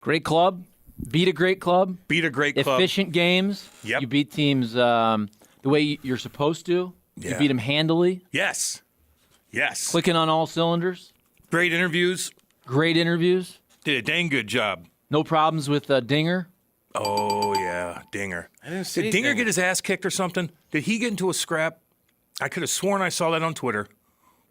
Great club. Beat a great club. Beat a great club. Efficient games. Yep. You beat teams the way you're supposed to. Yeah. You beat them handily. Yes. Clicking on all cylinders. Great interviews. Great interviews. Did a dang good job. No problems with Dinger. Oh, yeah, Dinger. I didn't see Did Dinger get his ass kicked or something? Did he get into a scrap? I could have sworn I saw that on Twitter.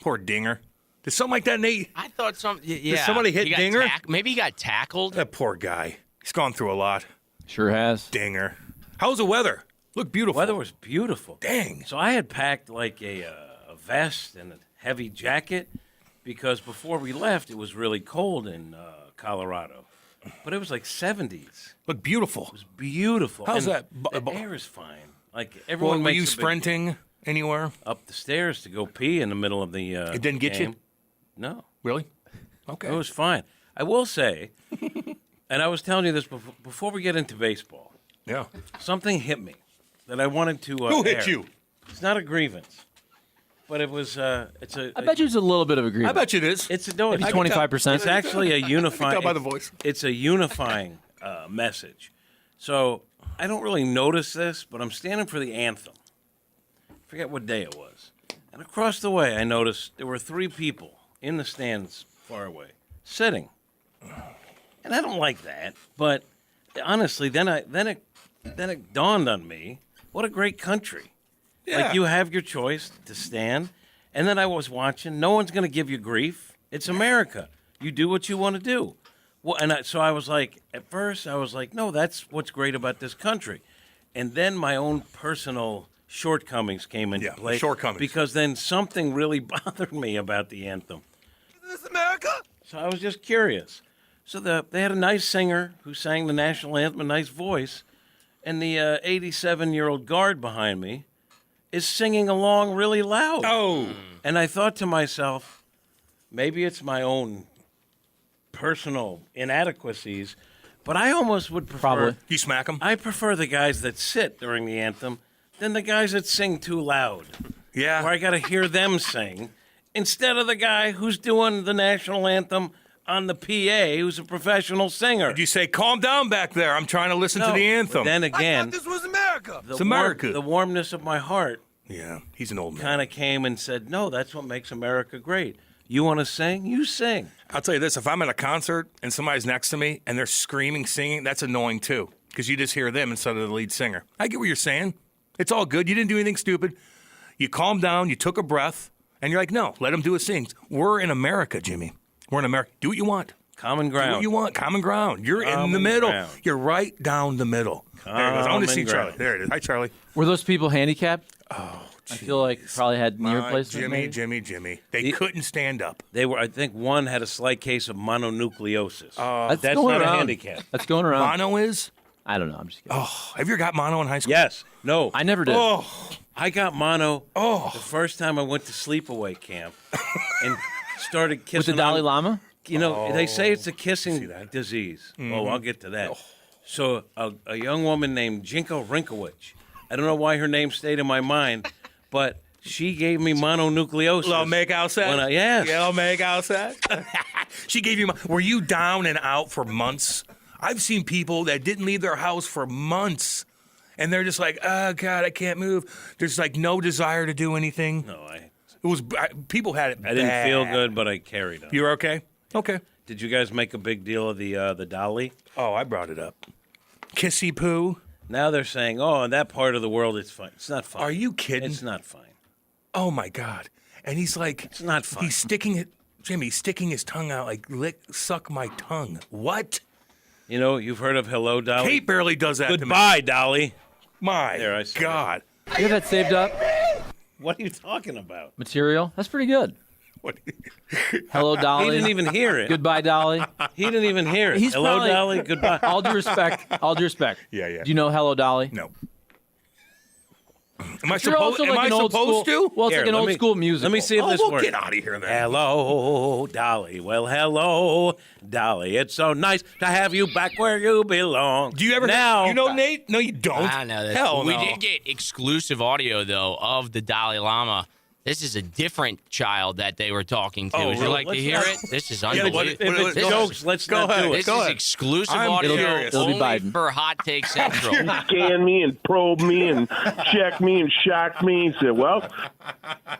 Poor Dinger. Did something like that, Nate? I thought yeah. Did somebody hit He got Dinger? Maybe he got tackled. That poor guy. He's gone through a lot. Sure has. Dinger. How's the weather? Looked beautiful. Weather was beautiful. Dang. So I had packed like a vest and a heavy jacket because before we left, it was really cold in Colorado. But it was like 70s. Looked beautiful. It was beautiful. How's And that? The air is fine. Like everyone Were makes you a big sprinting anywhere? up the stairs to go pee in the middle of the It didn't get game. you? No. Really? Okay. It was fine. I will say, and I was telling you this before we get into baseball, Yeah. something hit me that I wanted to Who hit air. you? It's not a grievance, but it was. It's a. I bet you it's a little bit of a grievance. I bet you it is. It's a no. Maybe It's 25%. It's actually a unifying. tell by the voice. It's a unifying message. So I don't really notice this, but I'm standing for the anthem. Forget what day it was, and across the way I noticed there were 3 people in the stands far away sitting, and I don't like that. But honestly, then it dawned on me what a great country. Yeah. Like you have your choice to stand, and then I was watching. No one's going to give you grief. It's America. You do what you want to do. Well, and so I was like, at first I was like, no, that's what's great about this country, and then my own personal shortcomings came into play. Shortcomings. Because then something really bothered me about the anthem. Is this America? So I was just curious. So they had a nice singer who sang the national anthem, a nice voice, and the 87-year-old guard behind me is singing along really loud. Oh. And I thought to myself, maybe it's my own personal inadequacies, but I almost would prefer... Probably. You smack him? I prefer the guys that sit during the anthem than the guys that sing too loud. Yeah. Where I got to hear them sing instead of the guy who's doing the national anthem on the PA who's a professional singer. Did you say, calm down back there? I'm trying to listen to the anthem. Then I again, thought this was America. It's America. The warmness of my heart Yeah, he's an old man. kind of came and said, no, that's what makes America great. You want to sing? You sing. I'll tell you this, if I'm at a concert and somebody's next to me and they're screaming, singing, that's annoying too, because you just hear them instead of the lead singer. I get what you're saying. It's all good. You didn't do anything stupid. You calmed down, you took a breath, and you're like, no, let him do his thing. We're in America, Jimmy. We're in America. Do what you want. Common Do what ground. you want. Common ground. You're in the Common middle. ground. You're right down the middle. There it goes. I want to see Common Charlie. ground. There it is. Hi, Charlie. Were those people handicapped? I feel like probably had knee replacement. Jimmy. They couldn't stand up. They were. I think one had a slight case of mononucleosis. That's That's going not around. a handicap. That's going around. Mono is? I don't know. I'm just kidding. Oh, have you ever got mono in high school? Yes. No. I never did. Oh, I got mono the first time I went to sleepaway camp and started kissing With the Dalai on- Lama? You know, they say it's a kissing disease. Mm-hmm. Oh, I'll get to that. So a young woman named Jinko Rinkowicz, I don't know why her name stayed in my mind, but she gave me mononucleosis. Little make out set? Yes. Yeah, little make out set? She gave you... Were you down and out for months? I've seen people that didn't leave their house for months, and they're just like, oh, God, I can't move. There's, like, no desire to do anything. No, It was... people had it I didn't bad. feel good, but I carried on. You were okay? Okay. Did you guys make a big deal of the dolly? Oh, I brought it up. Kissy poo? Now they're saying, oh, in that part of the world, it's fine. It's not fine. Are you kidding? It's not fine. Oh, my God. And he's like... It's not fine. He's sticking it... Jimmy, sticking his tongue out like, suck my tongue. What? You know, you've heard of Hello, Dolly? Kate barely does that to me. Goodbye, Dolly. My There, I said God. You have that saved up What are you talking about? material? That's pretty good. What? Hello, Dolly. He didn't even hear it. Goodbye, Dolly. He didn't even hear it. He's Hello, probably- Dolly. Goodbye. All due respect. All due respect. Yeah. Do you know Hello, Dolly? No. Am I You're also supposed? Am like I an old supposed school. to? Well, it's Here, like an let old me- school music. Let me see if this we'll works. get out of here then. Hello, Dolly. Well, hello, Dolly. It's so nice to have you back where you belong. Do you ever? now? You know Nate? No, you don't. I don't know. Hell We no. did get exclusive audio, though, of the Dalai Lama This is a different child that they were talking to. Oh, Would you really? like to Let's hear not- it? This is Yeah, unbelievable. If it's This- jokes, let's go not ahead. do it. This Go is ahead. exclusive I'm audio curious. It'll be only Biden. for Hot Take Central. Scan me and probe me and check me and shock me and said, well,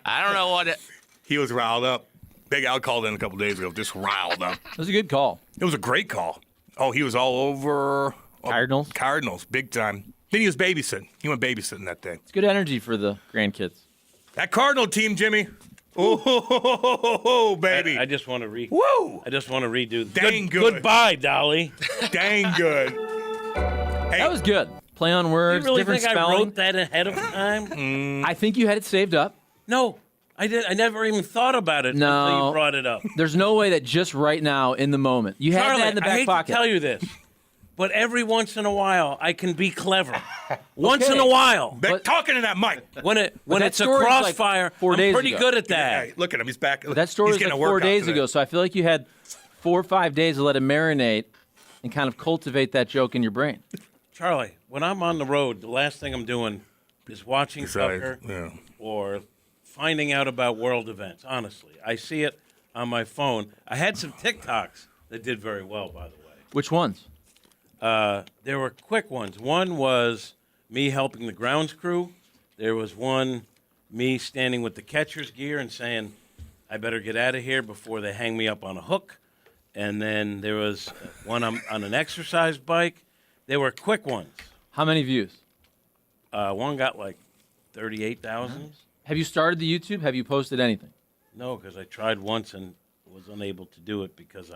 I don't know what it... He was riled up. Big Al called in a couple days ago, just riled up. That was a good call. It was a great call. Oh, he was all over Cardinals, big time. Then he was babysitting. He went babysitting that day. It's good energy for the grandkids. That Cardinal team, Jimmy. Oh, baby. I just want to Woo! I just want to redo. Dang good. Goodbye, Dolly. Dang good. Hey, That was good. Play on You words, really different think I spelling. wrote that ahead of time? I think you had it saved up. No, I did. I never even thought about it until No. you brought it up. There's no way that just right now in the moment you had Charlie, that in the I back hate pocket. to tell you this, but every once in a while I can be clever. Once in Okay. a while, talking to that mic. when that it's a story was like crossfire, 4 I'm days pretty ago. good at that. Hey, look at him. He's back. That story He's was getting like a 4 workout days today. ago, so I feel like you had 4 or 5 days to let it marinate and kind of cultivate that joke in your brain. Charlie, when I'm on the road, the last thing I'm doing is watching Tucker Yeah. or finding out about world events. Honestly, I see it on my phone. I had some TikToks that did very well, by the way. Which ones? There were quick ones. One was me helping the grounds crew. There was one me standing with the catcher's gear and saying, I better get out of here before they hang me up on a hook. And then there was one on an exercise bike. They were quick ones. How many views? One got like 38,000. Have you started the YouTube? Have you posted anything? No, because I tried once and was unable to do it because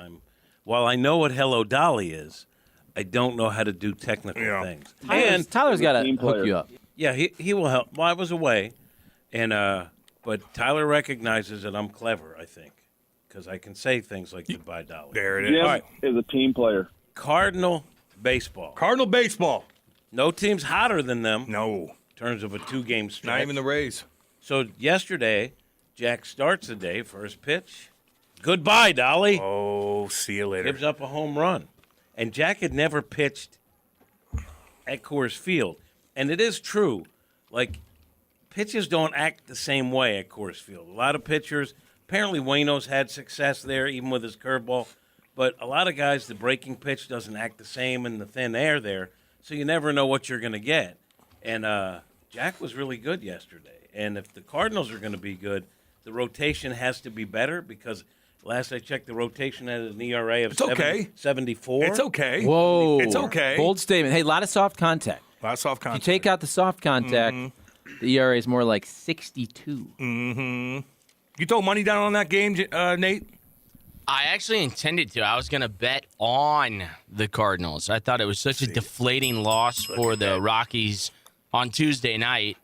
while I know what Hello Dolly is, I don't know how to do technical Yeah. things. Tyler's got to team hook player. you up. Yeah, he will help. Well, I was away, and but Tyler recognizes that I'm clever, I think, because I can say things like "Goodbye, Dolly." There it is. Jim All right. is a team player. Cardinal baseball. Cardinal baseball. No team's hotter than them No. in terms of a 2-game stretch. Not even the Rays. So yesterday, Jack starts the day, first pitch. Goodbye, Dolly. Oh, see you later. Gives up a home run. And Jack had never pitched at Coors Field. And it is true, like, pitches don't act the same way at Coors Field. A lot of pitchers, apparently Waino's had success there, even with his curveball. But a lot of guys, the breaking pitch doesn't act the same in the thin air there. So you never know what you're going to get. And Jack was really good yesterday. And if the Cardinals are going to be good, the rotation has to be better because last I checked, the rotation had an ERA of It's okay. 74. It's okay. Whoa. It's okay. Bold statement. Hey, a lot of soft contact. Last soft If you contact. take out the soft contact, the ERA is more like 62. You throw money down on that game, Nate? I actually intended to. I was going to bet on the Cardinals. I thought it was such a deflating loss for the Rockies on Tuesday night.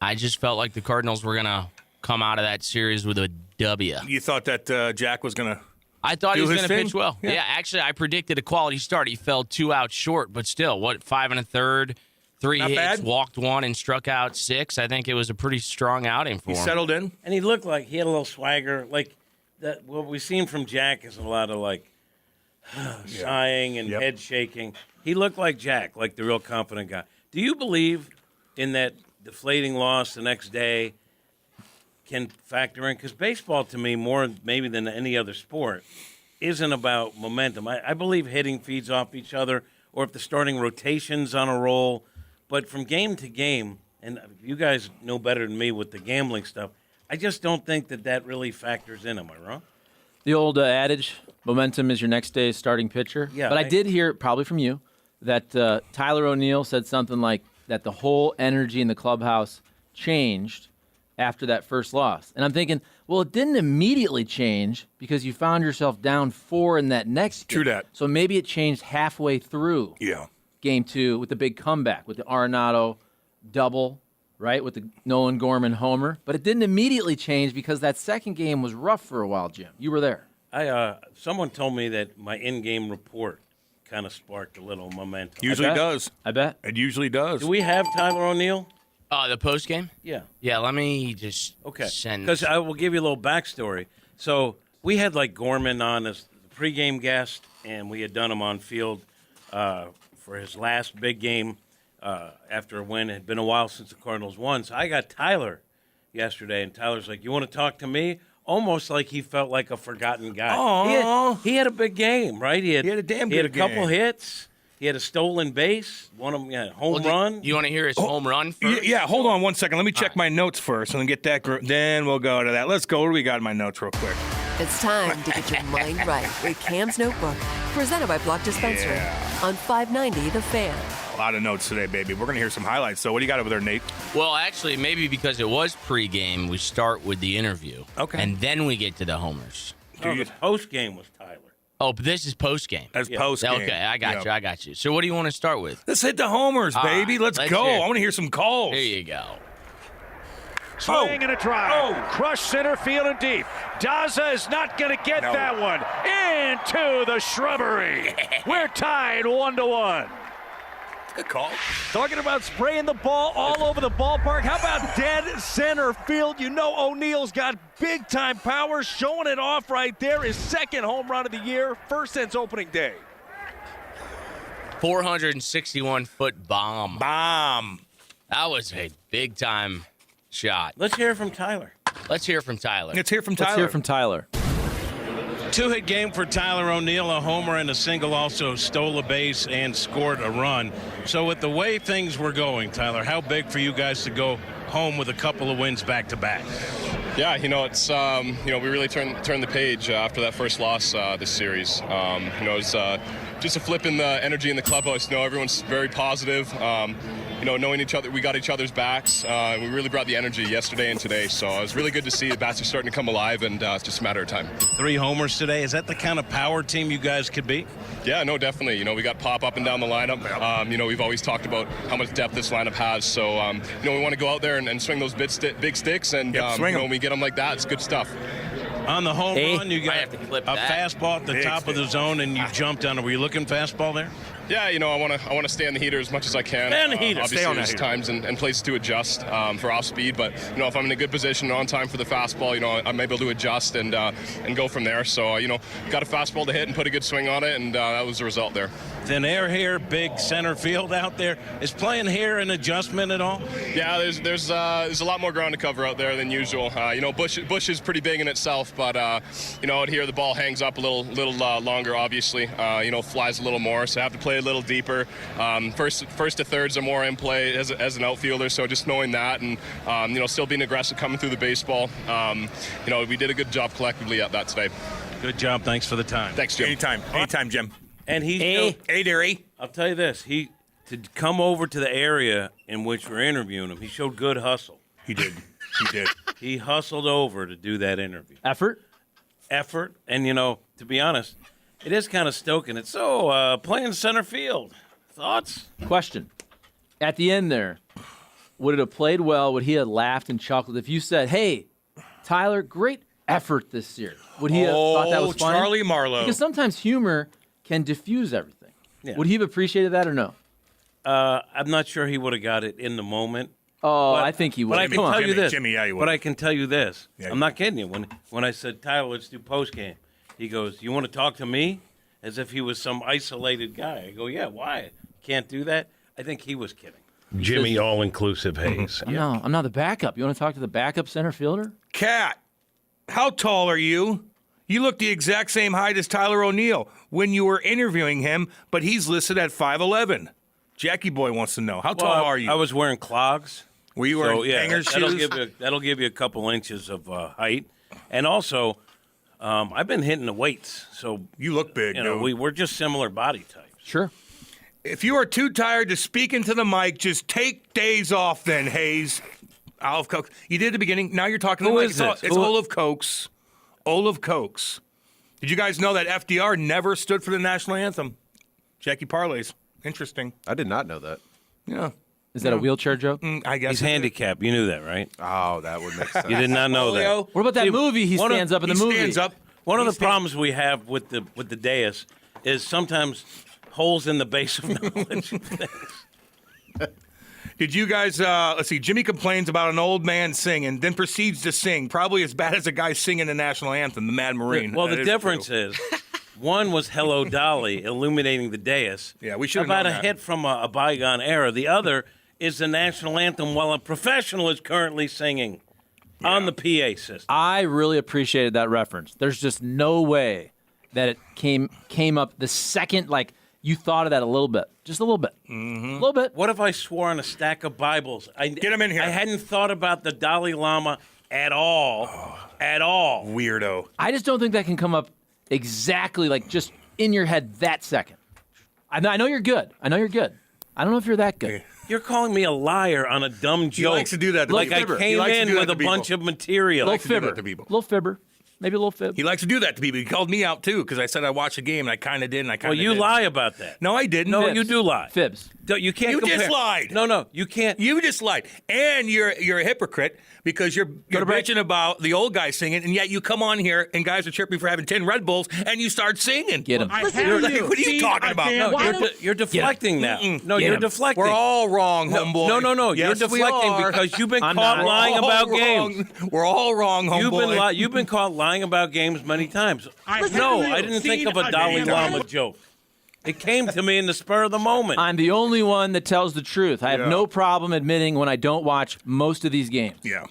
I just felt like the Cardinals were going to come out of that series with a W. You thought that Jack was going to. I thought Do he was his going to thing? pitch well. Yeah. Yeah, actually, I predicted a quality start. He fell 2 outs short, but still, 5 1/3, 3 Not hits, bad. walked 1, and struck out 6. I think it was a pretty strong outing for He him. settled in? And he looked like he had a little swagger. Like that. What we've seen from Jack is a lot of like sighing and Yep. head shaking. He looked like Jack, like the real confident guy. Do you believe in that deflating loss the next day can factor in? Because baseball, to me, more maybe than any other sport, isn't about momentum. I believe hitting feeds off each other, or if the starting rotation's on a roll. But from game to game, and you guys know better than me with the gambling stuff, I just don't think that really factors in. Am I wrong? The old adage, momentum is your next day's starting pitcher. Yeah, But I did hear, probably from you, that Tyler O'Neill said something like that the whole energy in the clubhouse changed after that first loss. And I'm thinking, well, it didn't immediately change because you found yourself down 4 in that next game. True that. So maybe it changed halfway through Yeah. game 2 with the big comeback, with the Arenado double, right, with the Nolan Gorman homer. But it didn't immediately change because that second game was rough for a while, Jim. You were there. Someone told me that my in-game report kind of sparked a little momentum. Usually bet. does. I bet. It usually does. Do we have Tyler O'Neill? The post game? Yeah. Yeah, let me just Okay. send. Because I will give you a little backstory. So we had like Gorman on as the pregame guest, and we had done him on field for his last big game after a win. It had been a while since the Cardinals won. So I got Tyler yesterday, and Tyler's like, "You want to talk to me?" Almost like he felt like a forgotten guy. Aw. He had a big game, right? He had a damn He had a good couple game. hits. He had a stolen base. One of them, home run. You want to hear his home run first? Yeah, hold on 1 second. Let me check my notes first and then get that. Then we'll go to that. Let's go. What do we got in my notes real quick? It's time to get your mind right with Cam's Notebook, presented by Block Dispensary on 590 The Fan. A lot of notes today, baby. We're going to hear some highlights. So what do you got over there, Nate? Well, actually, maybe because it was pregame, we start with the interview. Okay. And then we get to the homers. The post game was Tyler. Oh, but this is postgame. That's post-game. Okay, I got you. So what do you want to start with? Let's hit the homers, baby. Let's go. hear it. I want to hear some calls. Here you go. Swing and a drive. Crush center field and deep. Daza is not going to get that one. Into the shrubbery. We're tied 1-1. Good call. Talking about spraying the ball all over the ballpark. How about dead center field? You know O'Neill's got big-time power. Showing it off right there. His second home run of the year. First since opening day. 461-foot bomb. That was a big-time shot. Let's hear from Tyler. Let's hear from Tyler. Let's hear from Tyler. Two-hit game for Tyler O'Neill, a homer and a single, also stole a base and scored a run. So with the way things were going, Tyler, how big for you guys to go home with a couple of wins back-to-back? Yeah, it's we really turned the page after that first loss this series. It's just a flip in the energy in the clubhouse. Everyone's very positive. Knowing each other, we got each other's backs. We really brought the energy yesterday and today. So it was really good to see the bats are starting to come alive, and it's just a matter of time. 3 homers today. Is that the kind of power team you guys could be? Yeah, no, definitely. We got Pop up and down the lineup. We've always talked about how much depth this lineup has. So, we want to go out there and swing those big sticks. And, when we get them like that, it's good stuff. On the home run, you got have to clip a that. fastball at the top of the zone, and you jumped on it. Were you looking fastball there? Yeah, I want to stay on the heater as much as I can. Stay on the heater. Obviously, Stay on that there's heater. times and places to adjust for off speed, but if I'm in a good position and on time for the fastball, I'm able to adjust and go from there. So got a fastball to hit and put a good swing on it, and that was the result there. Thin air here, big center field out there. Is playing here an adjustment at all? Yeah, there's a lot more ground to cover out there than usual. Bush is pretty big in itself, but out here the ball hangs up a little longer. Obviously, flies a little more, so I have to play a little deeper. First to thirds are more in play as an outfielder, so just knowing that and still being aggressive coming through the baseball. We did a good job collectively at that today. Good job. Thanks for the time. Thanks, Jim. Anytime, Jim. And Hey, Derry. I'll tell you this. To come over to the area in which we're interviewing him, he showed good hustle. He did. He hustled over to do that interview. Effort? And, to be honest, it is kind of stoking it. So, playing center field. Thoughts? Question. At the end there, would it have played well? Would he have laughed and chuckled if you said, "Hey, Tyler, great effort this year"? Would he have thought that was funny? Charlie Marlowe. Because sometimes humor can diffuse everything. Yeah. Would he have appreciated that or no? I'm not sure he would have got it in the moment. Oh, But- I think he would. But I can Come on. tell you this. Jimmy, yeah, you would. But I can tell you this. Yeah, I'm not kidding you. When I said, Tyler, let's do post game, he goes, "You want to talk to me?" As if he was some isolated guy. I go, "Yeah, why? Can't do that?" I think he was kidding. Jimmy All-Inclusive Hayes. No, I'm not the backup. You want to talk to the backup center fielder? Cat, how tall are you? You look the exact same height as Tyler O'Neill when you were interviewing him, but he's listed at 5'11". Jackie Boy wants to know, how tall are you? I was wearing clogs. Were you wearing hangers shoes? That'll give you a couple inches of height. And also, I've been hitting the weights. So, You look big, dude. we're just similar body types. Sure. If you are too tired to speak into the mic, just take days off then, Hayes. Olive Cokes. You did at the beginning. Now you're talking to the Who mic. is this? It's Olive Cokes. Olive Cokes. Did you guys know that FDR never stood for the national anthem? Jackie Parlays. Interesting. I did not know that. Yeah. Is that a wheelchair joke? I guess He's it is. handicapped. You knew that, right? Oh, that would make sense. You did not know that. What about that movie he stands up in the He movie? stands up. One of the problems we have with the dais is sometimes holes in the base of knowledge. Did you guys, let's see, Jimmy complains about an old man singing, then proceeds to sing, probably as bad as a guy singing the national anthem, the Mad Marine. Well, That the is difference true. is, one was Hello Dolly illuminating the dais. Yeah, we should've about known a that. hit from a bygone era. The other is the national anthem while a professional is currently singing. on the PA system. I really appreciated that reference. There's just no way that it came up the second, like, you thought of that a little bit. Just a little bit. Mm-hmm. A little bit. What if I swore on a stack of Bibles? Get him in here. I hadn't thought about the Dalai Lama at all. At all. Weirdo. I just don't think that can come up exactly, like, just in your head that second. I know you're good. I don't know if you're that good. You're calling me a liar on a dumb joke. He likes to do that to like people. I came in with a bunch of material. Little fibber. Maybe a little fib. He likes to do that to people. He called me out, too, because I said I watched the game, and I kind of did, and I kind of Well, you lie about that. No, I didn't. No, Fibs. you do lie. Fibs. You can't You compare. just lied. No, you can't. You just lied. And you're a hypocrite because you're bitching about the old guy singing, and yet you come on here, and guys are chirping for having 10 Red Bulls, and you start singing. Get him. What are you talking about? No, you're deflecting now. No, Get you're him. deflecting. We're all wrong, homeboy. No. Yes, You're deflecting because you've been caught lying about games. We're all wrong, homeboy. You've been caught lying about games many times. I didn't think of a Dalai Lama joke. It came to me in the spur of the moment. I'm the only one that tells the truth. I have no problem admitting when I don't watch most of these games. Yeah.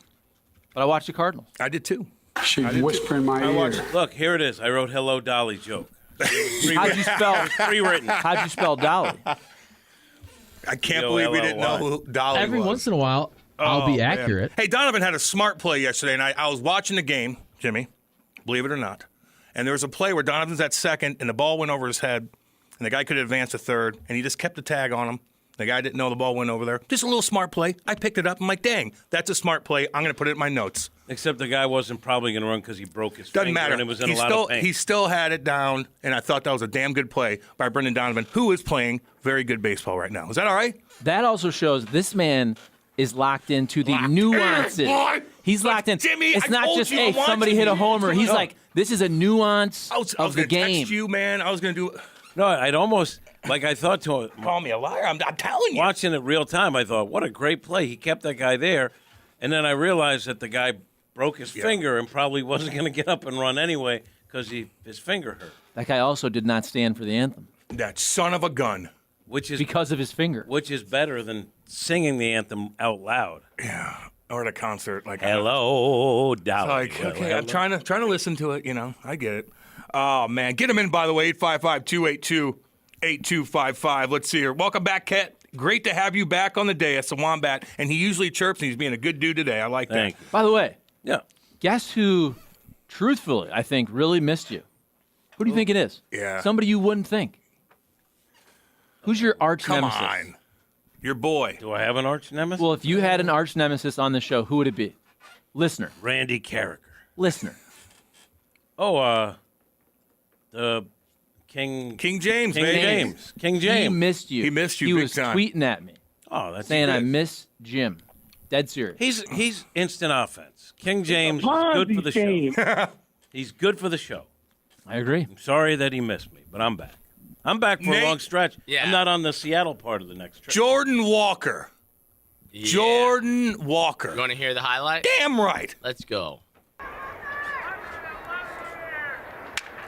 But I watch the Cardinals. I did too. She'd whisper in my ear. Look, here it is. I wrote "Hello, Dolly" joke. How'd you spell? Pre-written. How'd you spell Dolly? I can't believe we didn't know who Dolly was. Every once in a while, I'll be accurate. Hey, Donovan had a smart play yesterday, and I was watching the game, Jimmy, believe it or not. And there was a play where Donovan's at second, and the ball went over his head, and the guy could advance to third, and he just kept the tag on him. The guy didn't know the ball went over there. Just a little smart play. I picked it up. I'm like, dang, that's a smart play. I'm going to put it in my notes. Except the guy wasn't probably going to run because he broke his Doesn't finger matter. and it was in a lot of pain. He still had it down, and I thought that was a damn good play by Brendan Donovan, who is playing very good baseball right now. Is that all right? That also shows this man is locked into the nuances. He's locked in. Jimmy, it's I not told just, you I hey, want somebody you. hit a homer. He's like, this is a nuance I was of the gonna game. text you, man. I was going to do. No, I'd almost, like I thought to him. Call me a liar. I'm telling you. Watching it real time, I thought, what a great play. He kept that guy there. And then I realized that the guy broke his finger and probably wasn't going to get up and run anyway because his finger hurt. That guy also did not stand for the anthem. That son of a gun. Which is because of his finger. Which is better than singing the anthem out loud. Yeah. Or at a concert. Like, hello, Dolly. Like, okay, I'm trying to listen to it, I get it. Oh, man. Get him in, by the way, 855-282-8255. Let's see here. Welcome back, Ket. Great to have you back on the day. It's the Wombat, and he usually chirps, and he's being a good dude today. I like Thank that. you. By the way, guess who, truthfully, I think really missed you? Who do you think it is? Yeah. Somebody you wouldn't think. Who's your arch nemesis? Come on. Your boy. Do I have an arch nemesis? Well, if you had an arch nemesis on the show, who would it be? Listener. Randy Carricker. Listener. Oh, the King James, King baby. James. King James. He missed you. He missed you He big was time. tweeting at me. Oh, that's saying good. I miss Jim. Dead serious. He's instant offense. King James is good for the show. He's good for the show. I agree. I'm sorry that he missed me, but I'm back. I'm back for a long stretch. Yeah. I'm not on the Seattle part of the next trip. Jordan Walker. Yeah. Jordan Walker. You want to hear the highlight? Damn right. Let's go.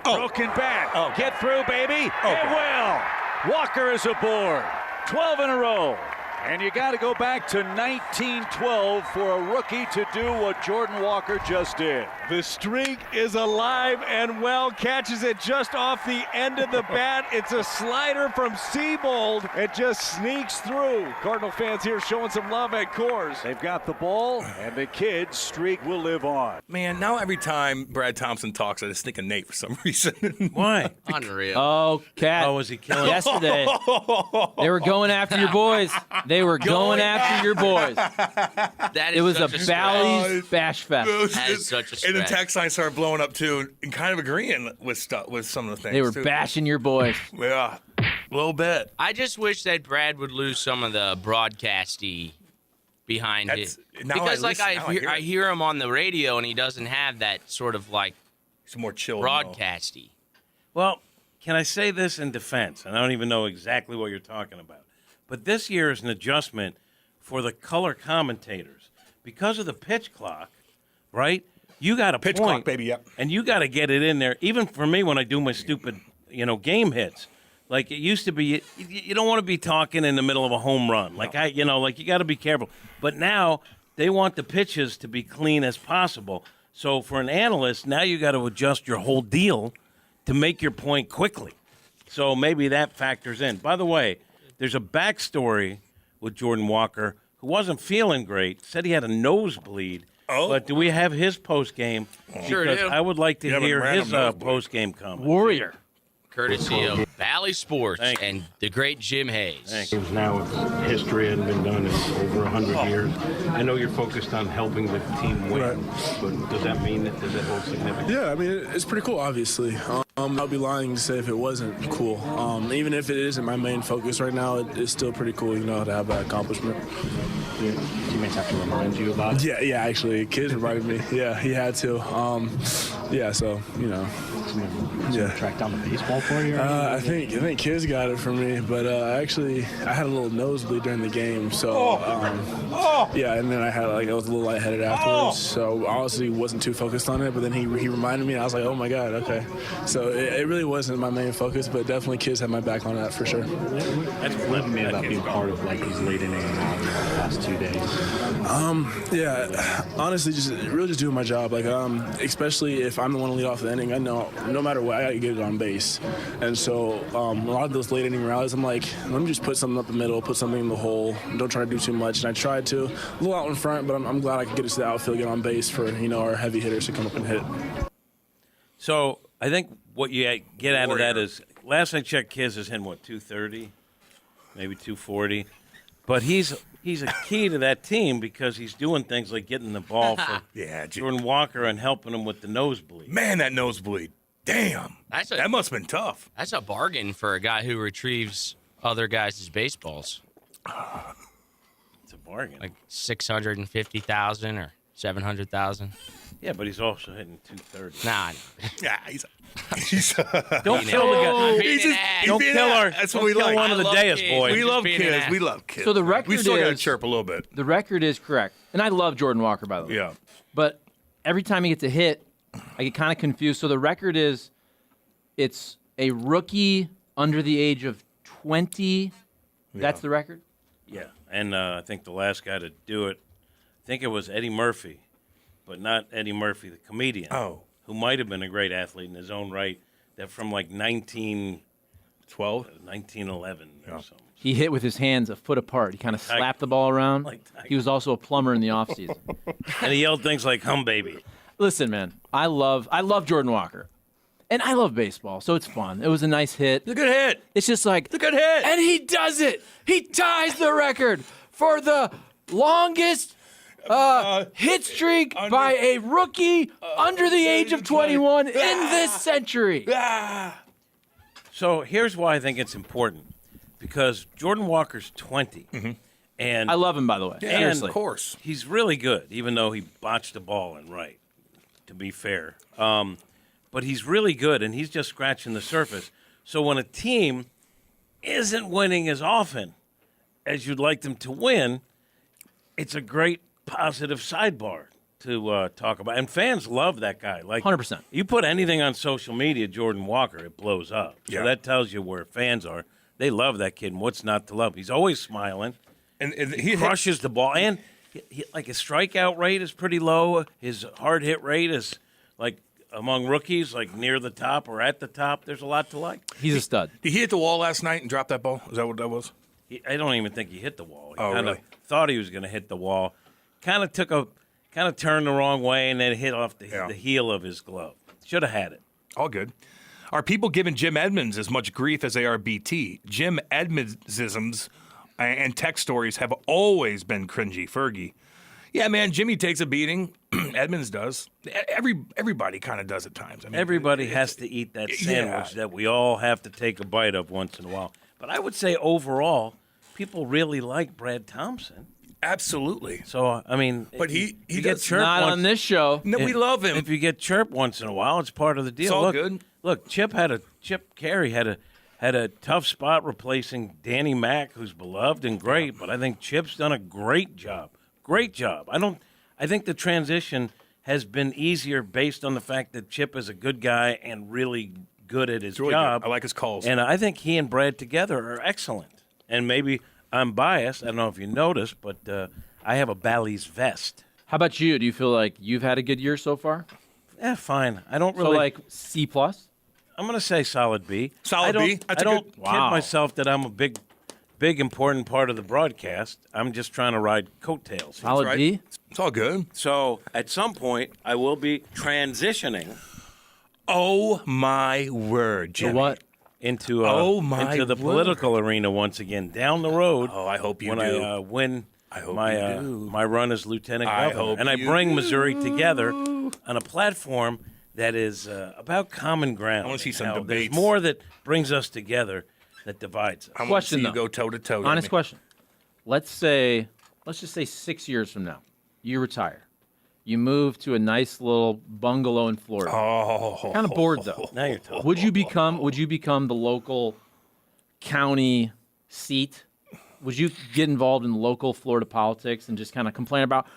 Broken bat. Get through, baby. It will. Walker is aboard. 12 in a row. And you got to go back to 1912 for a rookie to do what Jordan Walker just did. The streak is alive and well. Catches it just off the end of the bat. It's a slider from Seabold. It just sneaks through. Cardinal fans here showing some love at Coors. They've got the ball, and the kid's streak will live on. Man, now every time Brad Thompson talks, I just think of Nate for some reason. Why? Unreal. Oh, Cat. Oh, was he killing Yesterday, they were going after your boys. They were going after your boys. That is It was a such Bally's Bash Fest. That is such a And the stretch. text line started blowing up too, and kind of agreeing with stuff with some of the things. They were too. bashing your boys. Yeah, a little bit. I just wish that Brad would lose some of the broadcasty behind That's- it. now I Because listen- now I hear I it. hear him on the radio and he doesn't have that sort of like Some more chill. broadcasty. Well, can I say this in defense? And I don't even know exactly what you're talking about. But this year is an adjustment for the color commentators. Because of the pitch clock, right? You got a Pitch point, clock, baby, yep. And you got to get it in there. Even for me when I do my stupid, game hits. Like it used to be, you don't want to be talking in the middle of a home run. Like you got to be careful. But now they want the pitches to be clean as possible. So for an analyst, now you got to adjust your whole deal to make your point quickly. So maybe that factors in. By the way, there's a backstory with Jordan Walker, who wasn't feeling great, said he had a nosebleed. Oh. But do we have his post-game? Sure Because do. I would like to You have a hear his random nosebleed. post-game comment. Warrior. Courtesy of Valley Sports Thank you. and the great Jim Hayes. Thanks. Games now, if history hadn't been done in over 100 years. I know you're focused on helping the team win, but does that mean that does it hold significance? Yeah, I mean, it's pretty cool, obviously. I'd be lying to say if it wasn't cool. Even if it isn't my main focus right now, it's still pretty cool, to have that accomplishment. Your teammates have to remind you about it? Yeah, actually, kids reminded me. Yeah, he had to. So, Someone track down the baseball for you? I think kids got it from me, but I had a little nosebleed during the game, so yeah, and then I was a little lightheaded afterwards, so honestly wasn't too focused on it, but then he reminded me, and I was like, oh my god, okay. So it really wasn't my main focus, but definitely kids had my back on that for sure. That's what me about being part of these late inning rallies the last 2 days. Yeah, honestly, just doing my job. Especially if I'm the one to lead off the inning, I know no matter what, I got to get it on base. And so a lot of those late inning rallies, I'm like, let me just put something up the middle, put something in the hole. Don't try to do too much. And I tried to, a little out in front, but I'm glad I could get it to the outfield, get on base for our heavy hitters to come up and hit. So I think what you get out of that is, last I checked, Kiz is hitting, 230, maybe 240. But he's a key to that team because he's doing things like getting the ball for Jordan Walker and helping him with the nosebleed. Man, that nosebleed. Damn. That must have been tough. That's a bargain for a guy who retrieves other guys' baseballs. It's a bargain. Like 650,000 or 700,000. Yeah, but he's also hitting 230. Nah. Yeah, he's don't kill the guy. Don't kill our. That's what we kill like. one of the Deus boys. We love kids. We love kids. So the record we still got to is- chirp a little bit. The record is correct. And I love Jordan Walker, by the way. Yeah. But every time he gets a hit, I get kind of confused. So the record is it's a rookie under the age of 20. That's the record? Yeah, and I think the last guy to do it, I think it was Eddie Murphy, but not Eddie Murphy, the comedian. Oh. Who might have been a great athlete in his own right, that from 1912, 1911 or something. He hit with his hands a foot apart. He kind of slapped the ball around. He was also a plumber in the offseason. And he yelled things like, "Hum, baby." Listen, man, I love Jordan Walker. And I love baseball, so it's fun. It was a nice hit. It's a good hit. It's just like, It's a good hit. and he does it. He ties the record for the longest hit streak by a rookie under the age of 21 in this century. So here's why I think it's important, because Jordan Walker's 20, and I love him, by the way. and Seriously. Of course. he's really good, even though he botched the ball in right. To be fair, but he's really good, and he's just scratching the surface. So when a team isn't winning as often as you'd like them to win, it's a great positive sidebar to talk about. And fans love that guy. 100%. You put anything on social media, Jordan Walker, it blows up. So that tells you where fans are. They love that kid, and what's not to love? He's always smiling. And He crushes the ball. And his strikeout rate is pretty low. His hard hit rate is, among rookies, near the top or at the top. There's a lot to like. He's a stud. Did he hit the wall last night and drop that ball? Is that what that was? I don't even think he hit the wall. He really? thought he was going to hit the wall. Kind of turned the wrong way and then hit off the heel of his glove. Should have had it. All good. Are people giving Jim Edmonds as much grief as they are BT? Jim Edmonds-isms and tech stories have always been cringy. Fergie. Yeah, man, Jimmy takes a beating. Edmonds does. Everybody kind of does at times. I mean, Everybody has to eat that sandwich that we all have to take a bite of once in a while. But I would say overall, people really like Brad Thompson. Absolutely. So, I mean, but he get does chirped not on this show. No, we love him. If you get chirped once in a while, it's part of the deal. It's all good. Look, Chip Carey had a tough spot replacing Danny Mack, who's beloved and great, but I think Chip's done a great job. Great job. I think the transition has been easier based on the fact that Chip is a good guy and really good at his job. Good. I like his calls. And I think he and Brad together are excellent. And maybe I'm biased. I don't know if you noticed, but I have a Bally's vest. How about you? Do you feel like you've had a good year so far? Fine. I don't So really. like C+? I'm going to say solid B. Solid B? That's I a don't good- kid myself that I'm a big, important part of the broadcast. I'm just trying to ride coattails. Solid right. B? It's all good. So at some point, I will be transitioning Oh, my word, Jimmy. So what? into my into the word. political arena once again down the road. Oh, I hope you when do. I win I hope my you do. my run as lieutenant I governor, hope and I you bring do. Missouri together on a platform that is about common ground. I wanna see some Now, debates. There's more that brings us together that divides us. I want to Question, see you though. go toe-to-toe. Honest Jimmy. question. Let's just say 6 years from now, you retire. You move to a nice little bungalow in Florida. Oh. Kind of bored though. Now you're talking. Would you become the local county seat? Would you get involved in local Florida politics and just kind of complain about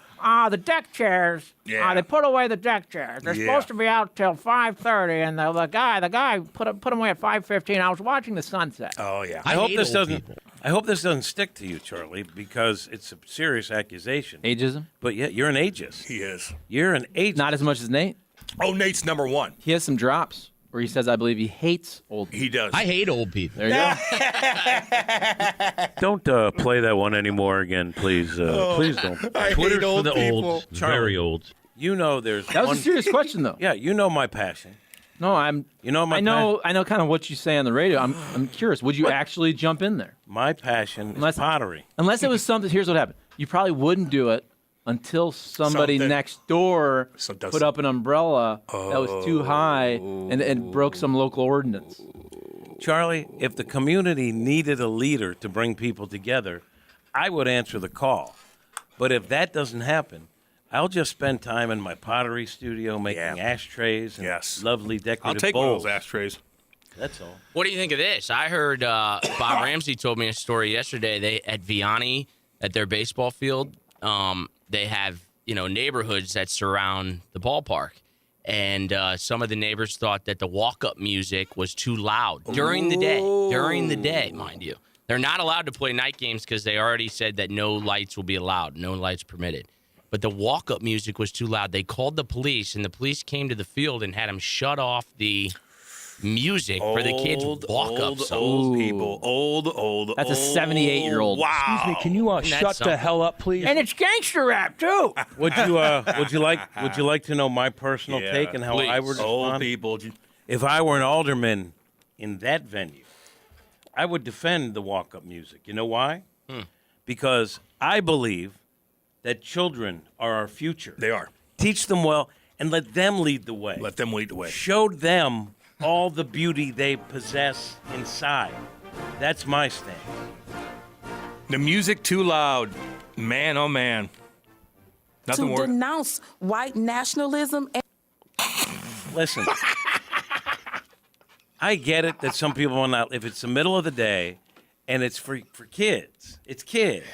the deck chairs? Yeah. They put away the deck chairs. They're Yeah. supposed to be out till 5:30, and the guy put them away at 5:15. I was watching the sunset. Oh, yeah. I hope hate this old doesn't. people. I hope this doesn't stick to you, Charlie, because it's a serious accusation. Ageism? But yeah, you're an ageist. He is. You're an ageist. Not as much as Nate. Oh, Nate's number one. He has some drops where he says, "I believe he hates old people." He does. I hate old people. There you go. Don't play that one anymore again, please. Please don't. I Twitter's hate for old the people. old, very old. You know, there's That was one. a serious question, though. Yeah, you know my passion. No, I'm. You know my I know kind of what you say on the radio. I'm curious. Would you actually jump in there? My passion Unless- is pottery. Unless it was something. Here's what happened. You probably wouldn't do it until somebody Something. next door So does put up an umbrella that was too high and broke some local ordinance. Charlie, if the community needed a leader to bring people together, I would answer the call. But if that doesn't happen, I'll just spend time in my pottery studio making ashtrays and Yes. lovely I'll decorative take one of bowls. those ashtrays. That's all. What do you think of this? I heard Bob Ramsey told me a story yesterday. They at Vianney at their baseball field. They have neighborhoods that surround the ballpark, and some of the neighbors thought that the walk-up music was too loud during the day. During the day, mind you, they're not allowed to play night games because they already said that no lights will be allowed, no lights permitted. But the walk-up music was too loud. They called the police, and the police came to the field and had them shut off the music for the kids' walk-ups. Old people. Old. That's a 78-year-old. Wow. Excuse me, can you shut the hell up, please? And it's gangster rap too. Would you like to know my personal take and how I would Old respond? people. If I were an alderman in that venue, I would defend the walk-up music. You know why? Because I believe that children are our future. They are. Teach them well and let them lead the way. Let them lead the way. Show them all the beauty they possess inside. That's my stand. The music too loud. Man, oh man. Nothing to worse. denounce white nationalism. Listen, I get it that some people are not. If it's the middle of the day, and it's for kids, it's kids.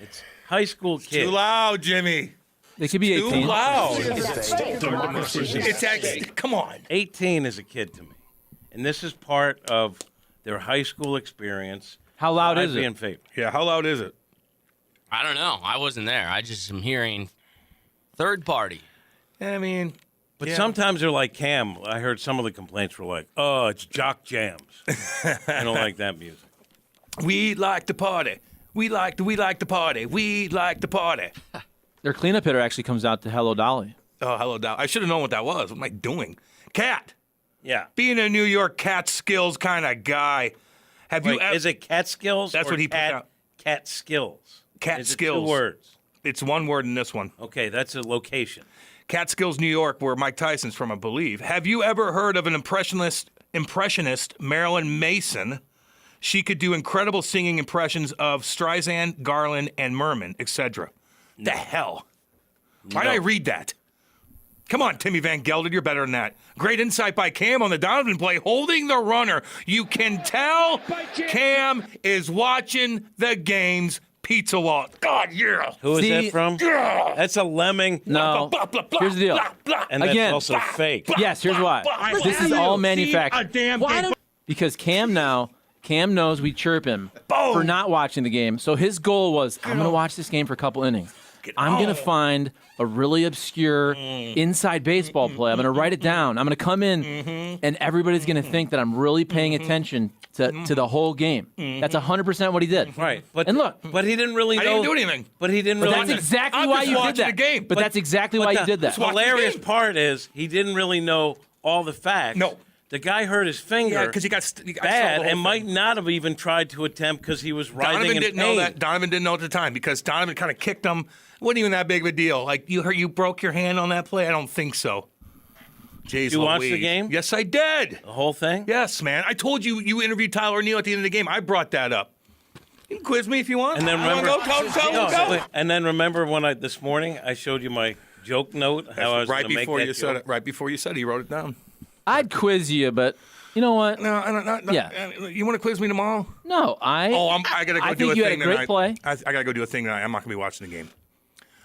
It's high school kids. Too loud, Jimmy. They could be Too 18. loud. It's actually, come on. 18 is a kid to me, and this is part of their high school experience. How loud I'd is be it? in favor. Yeah, how loud is it? I don't know. I wasn't there. I just am hearing third party. I mean, But yeah. sometimes they're like Cam. I heard some of the complaints were like, "Oh, it's jock jams." I don't like that music. We like to party. We like to party. We like to party. Their cleanup hitter actually comes out to Hello Dolly. Oh, hello, Dow. I should have known what that was. What am I doing? Cat. Yeah. Being a New York cat skills kind of guy. Have you Wait, ever, is it cat skills? That's or what he put cat, out. Cat skills. Cat Is it skills. 2 words. It's one word in this one. Okay, that's a location. Catskills, New York, where Mike Tyson's from, I believe. Have you ever heard of an impressionist Marilyn Mason? She could do incredible singing impressions of Streisand, Garland, and Merman, etc. The hell? Why did I read that? Come on, Timmy Van Gelder, you're better than that. Great insight by Cam on the Donovan play, holding the runner. You can tell Cam is watching the games. Pizza Walt. God, yeah. Who is See- that from? That's a lemming. No. Blah, blah, blah, Here's the deal. blah, blah. And that's Again. also fake. Yes, here's why. This is all manufactured. Because Cam knows we chirp him for not watching the game. So his goal was, I'm going to watch this game for a couple innings. I'm going to find a really obscure inside baseball play. I'm going to write it down. I'm going to come in, and everybody's going to think that I'm really paying attention to the whole game. That's 100% what he did. Right. And look. But he didn't really know. I didn't do anything. But he didn't But really that's know. exactly I'm why just you did watching that. the game. But that's exactly why you did that. The hilarious part is he didn't really know all the facts. No. The guy hurt his finger. Yeah, because he got bad and might not have even tried to attempt because he was writhing in pain. Donovan didn't know at the time because Donovan kind of kicked him. Wasn't even that big of a deal. Like you broke your hand on that play. I don't think so. Jeez, you watched the game? Yes, I did. The whole thing? Yes, man. I told you interviewed Tyler O'Neill at the end of the game. I brought that up. You can quiz me if you want. And then I remember, go. And then remember when this morning I showed you my joke note how I was right going to make before that you joke? said it. Right before you said it, he wrote it down. I'd quiz you, but you know what? No, I don't. Yeah. You want to quiz me tomorrow? No, I gotta go I do think a you thing had a great tonight. play. I gotta go do a thing tonight. I'm not gonna be watching the game.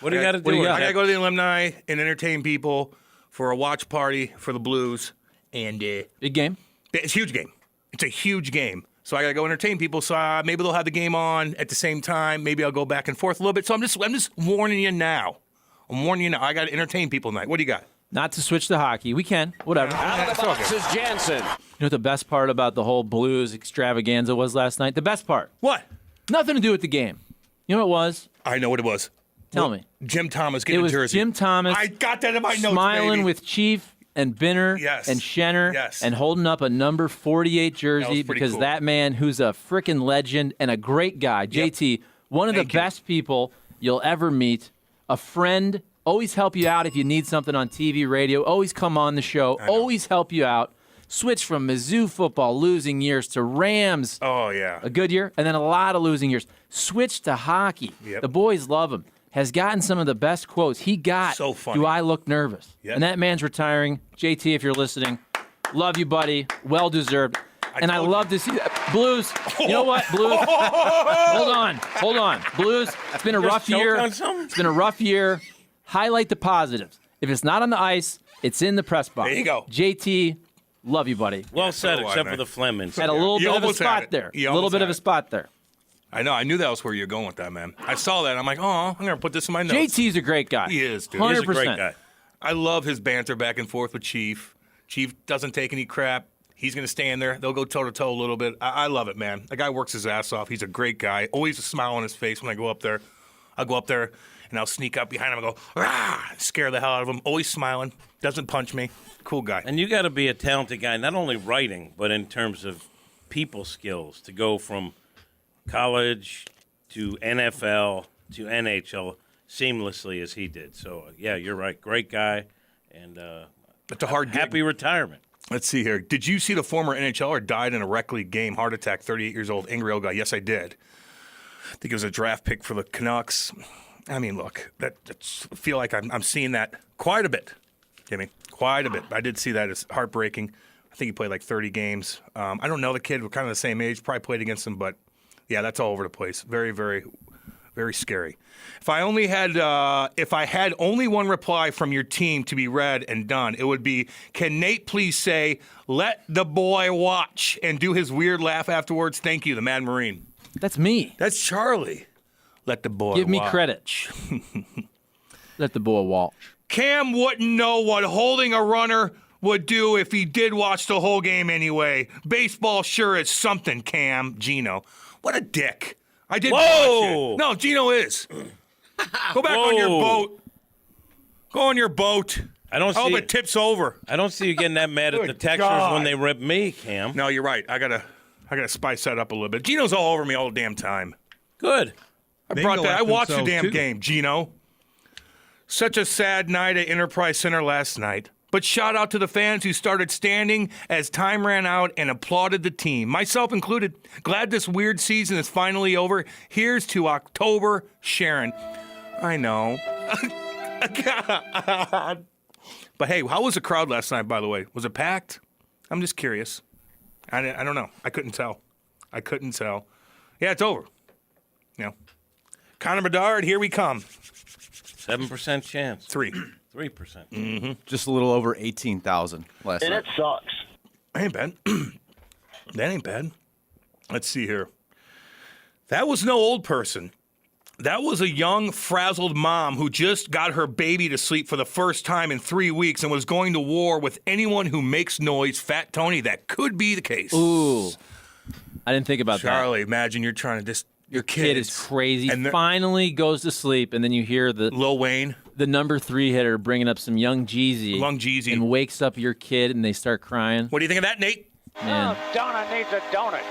What do you got to do? I gotta go to the alumni and entertain people for a watch party for the Blues. And big game. It's a huge game. It's a huge game. So I gotta go entertain people. So maybe they'll have the game on at the same time. Maybe I'll go back and forth a little bit. So I'm just warning you now. I'm warning you now. I gotta entertain people tonight. What do you got? Not to switch to hockey. We can. Whatever. Out of the box is Jansen. You know what the best part about the whole Blues extravaganza was last night? The best part. What? Nothing to do with the game. You know what it was? I know what it was. Tell me. Jim Thomas It getting a was jersey. Jim Thomas. I got that in my notes, smiling baby. with Chief and Binner and Schenner and holding up a number 48 jersey because cool. that man, who's a freaking legend and a great guy, JT, one of the best people you'll ever meet, a friend, always help you out if you need something on TV, radio, always come on the show, always help you out. Switch from Mizzou football losing years to Rams. Oh, yeah. A good year, and then a lot of losing years. Switch to hockey. Yep. The boys love him. Has gotten some of the best quotes. He got, so funny. Do I look nervous? Yep. And that man's retiring. JT, if you're listening, love you, buddy. Well deserved. And I love to see that. Blues, you know what, Blues? Hold on. Blues, it's been a rough year. It's been a rough year. Highlight the positives. If it's not on the ice, it's in the press box. There you go. JT, love you, buddy. Well said, except for the Fleming. Had a little bit of a spot there. A little bit of a spot there. I know. I knew that was where you're going with that, man. I saw that. I'm like, oh, I'm going to put this in my notes. JT's a great guy. He is, dude. 100%. He's a great guy. I love his banter back and forth with Chief. Chief doesn't take any crap. He's going to stand there. They'll go toe-to-toe a little bit. I love it, man. The guy works his ass off. He's a great guy. Always a smile on his face when I go up there. I'll go up there, and I'll sneak up behind him and go, rah, scare the hell out of him. Always smiling. Doesn't punch me. Cool guy. And you got to be a talented guy, not only writing, but in terms of people skills, to go from college to NFL to NHL seamlessly as he did. So, yeah, you're right. Great guy. And it's a hard happy retirement. Let's see here. Did you see the former NHLer died in a rec league game, heart attack, 38 years old, angry old guy? Yes, I did. I think it was a draft pick for the Canucks. I mean, look, I feel like I'm seeing that quite a bit, Jimmy, quite a bit. I did see that. It's heartbreaking. I think he played like 30 games. I don't know the kid. We're kind of the same age. Probably played against him, but, yeah, that's all over the place. Very, very, very scary. If I had only one reply from your team to be read and done, it would be, can Nate please say, let the boy watch, and do his weird laugh afterwards? Thank you, the Mad Marine. That's me. That's Charlie. Let the boy Give me watch. credit. Let the boy watch. Cam wouldn't know what holding a runner would do if he did watch the whole game anyway. Baseball sure is something, Cam. Gino. What a dick. I did watch it. No, Gino is. Go back on your boat. Go on your boat. I hope it tips over. I don't see you getting that mad at the Good Texans God. when they rip me, Cam. No, you're right. I gotta spice that up a little bit. Gino's all over me all the damn time. Good. I watched the damn game, Gino. Such a sad night at Enterprise Center last night. But shout out to the fans who started standing as time ran out and applauded the team, myself included. Glad this weird season is finally over. Here's to October, Sharon. I know. God. But hey, how was the crowd last night, by the way? Was it packed? I'm just curious. I don't know. I couldn't tell. Yeah, it's over. You know. Connor Bedard, here we come. 7% chance. 3%. 3%. Just a little over 18,000 last night. And it sucks. Ain't bad. That ain't bad. Let's see here. That was no old person. That was a young, frazzled mom who just got her baby to sleep for the first time in 3 weeks and was going to war with anyone who makes noise. Fat Tony, that could be the case. Ooh. I didn't think about Charlie, imagine you're trying to just... Your kid is crazy. And finally goes to sleep, and then you hear the... Lil Wayne. The number 3 hitter bringing up some Young Jeezy. Young Jeezy. And wakes up your kid, and they start crying. What do you think of that, Nate? Man. Oh, Donna needs a donut.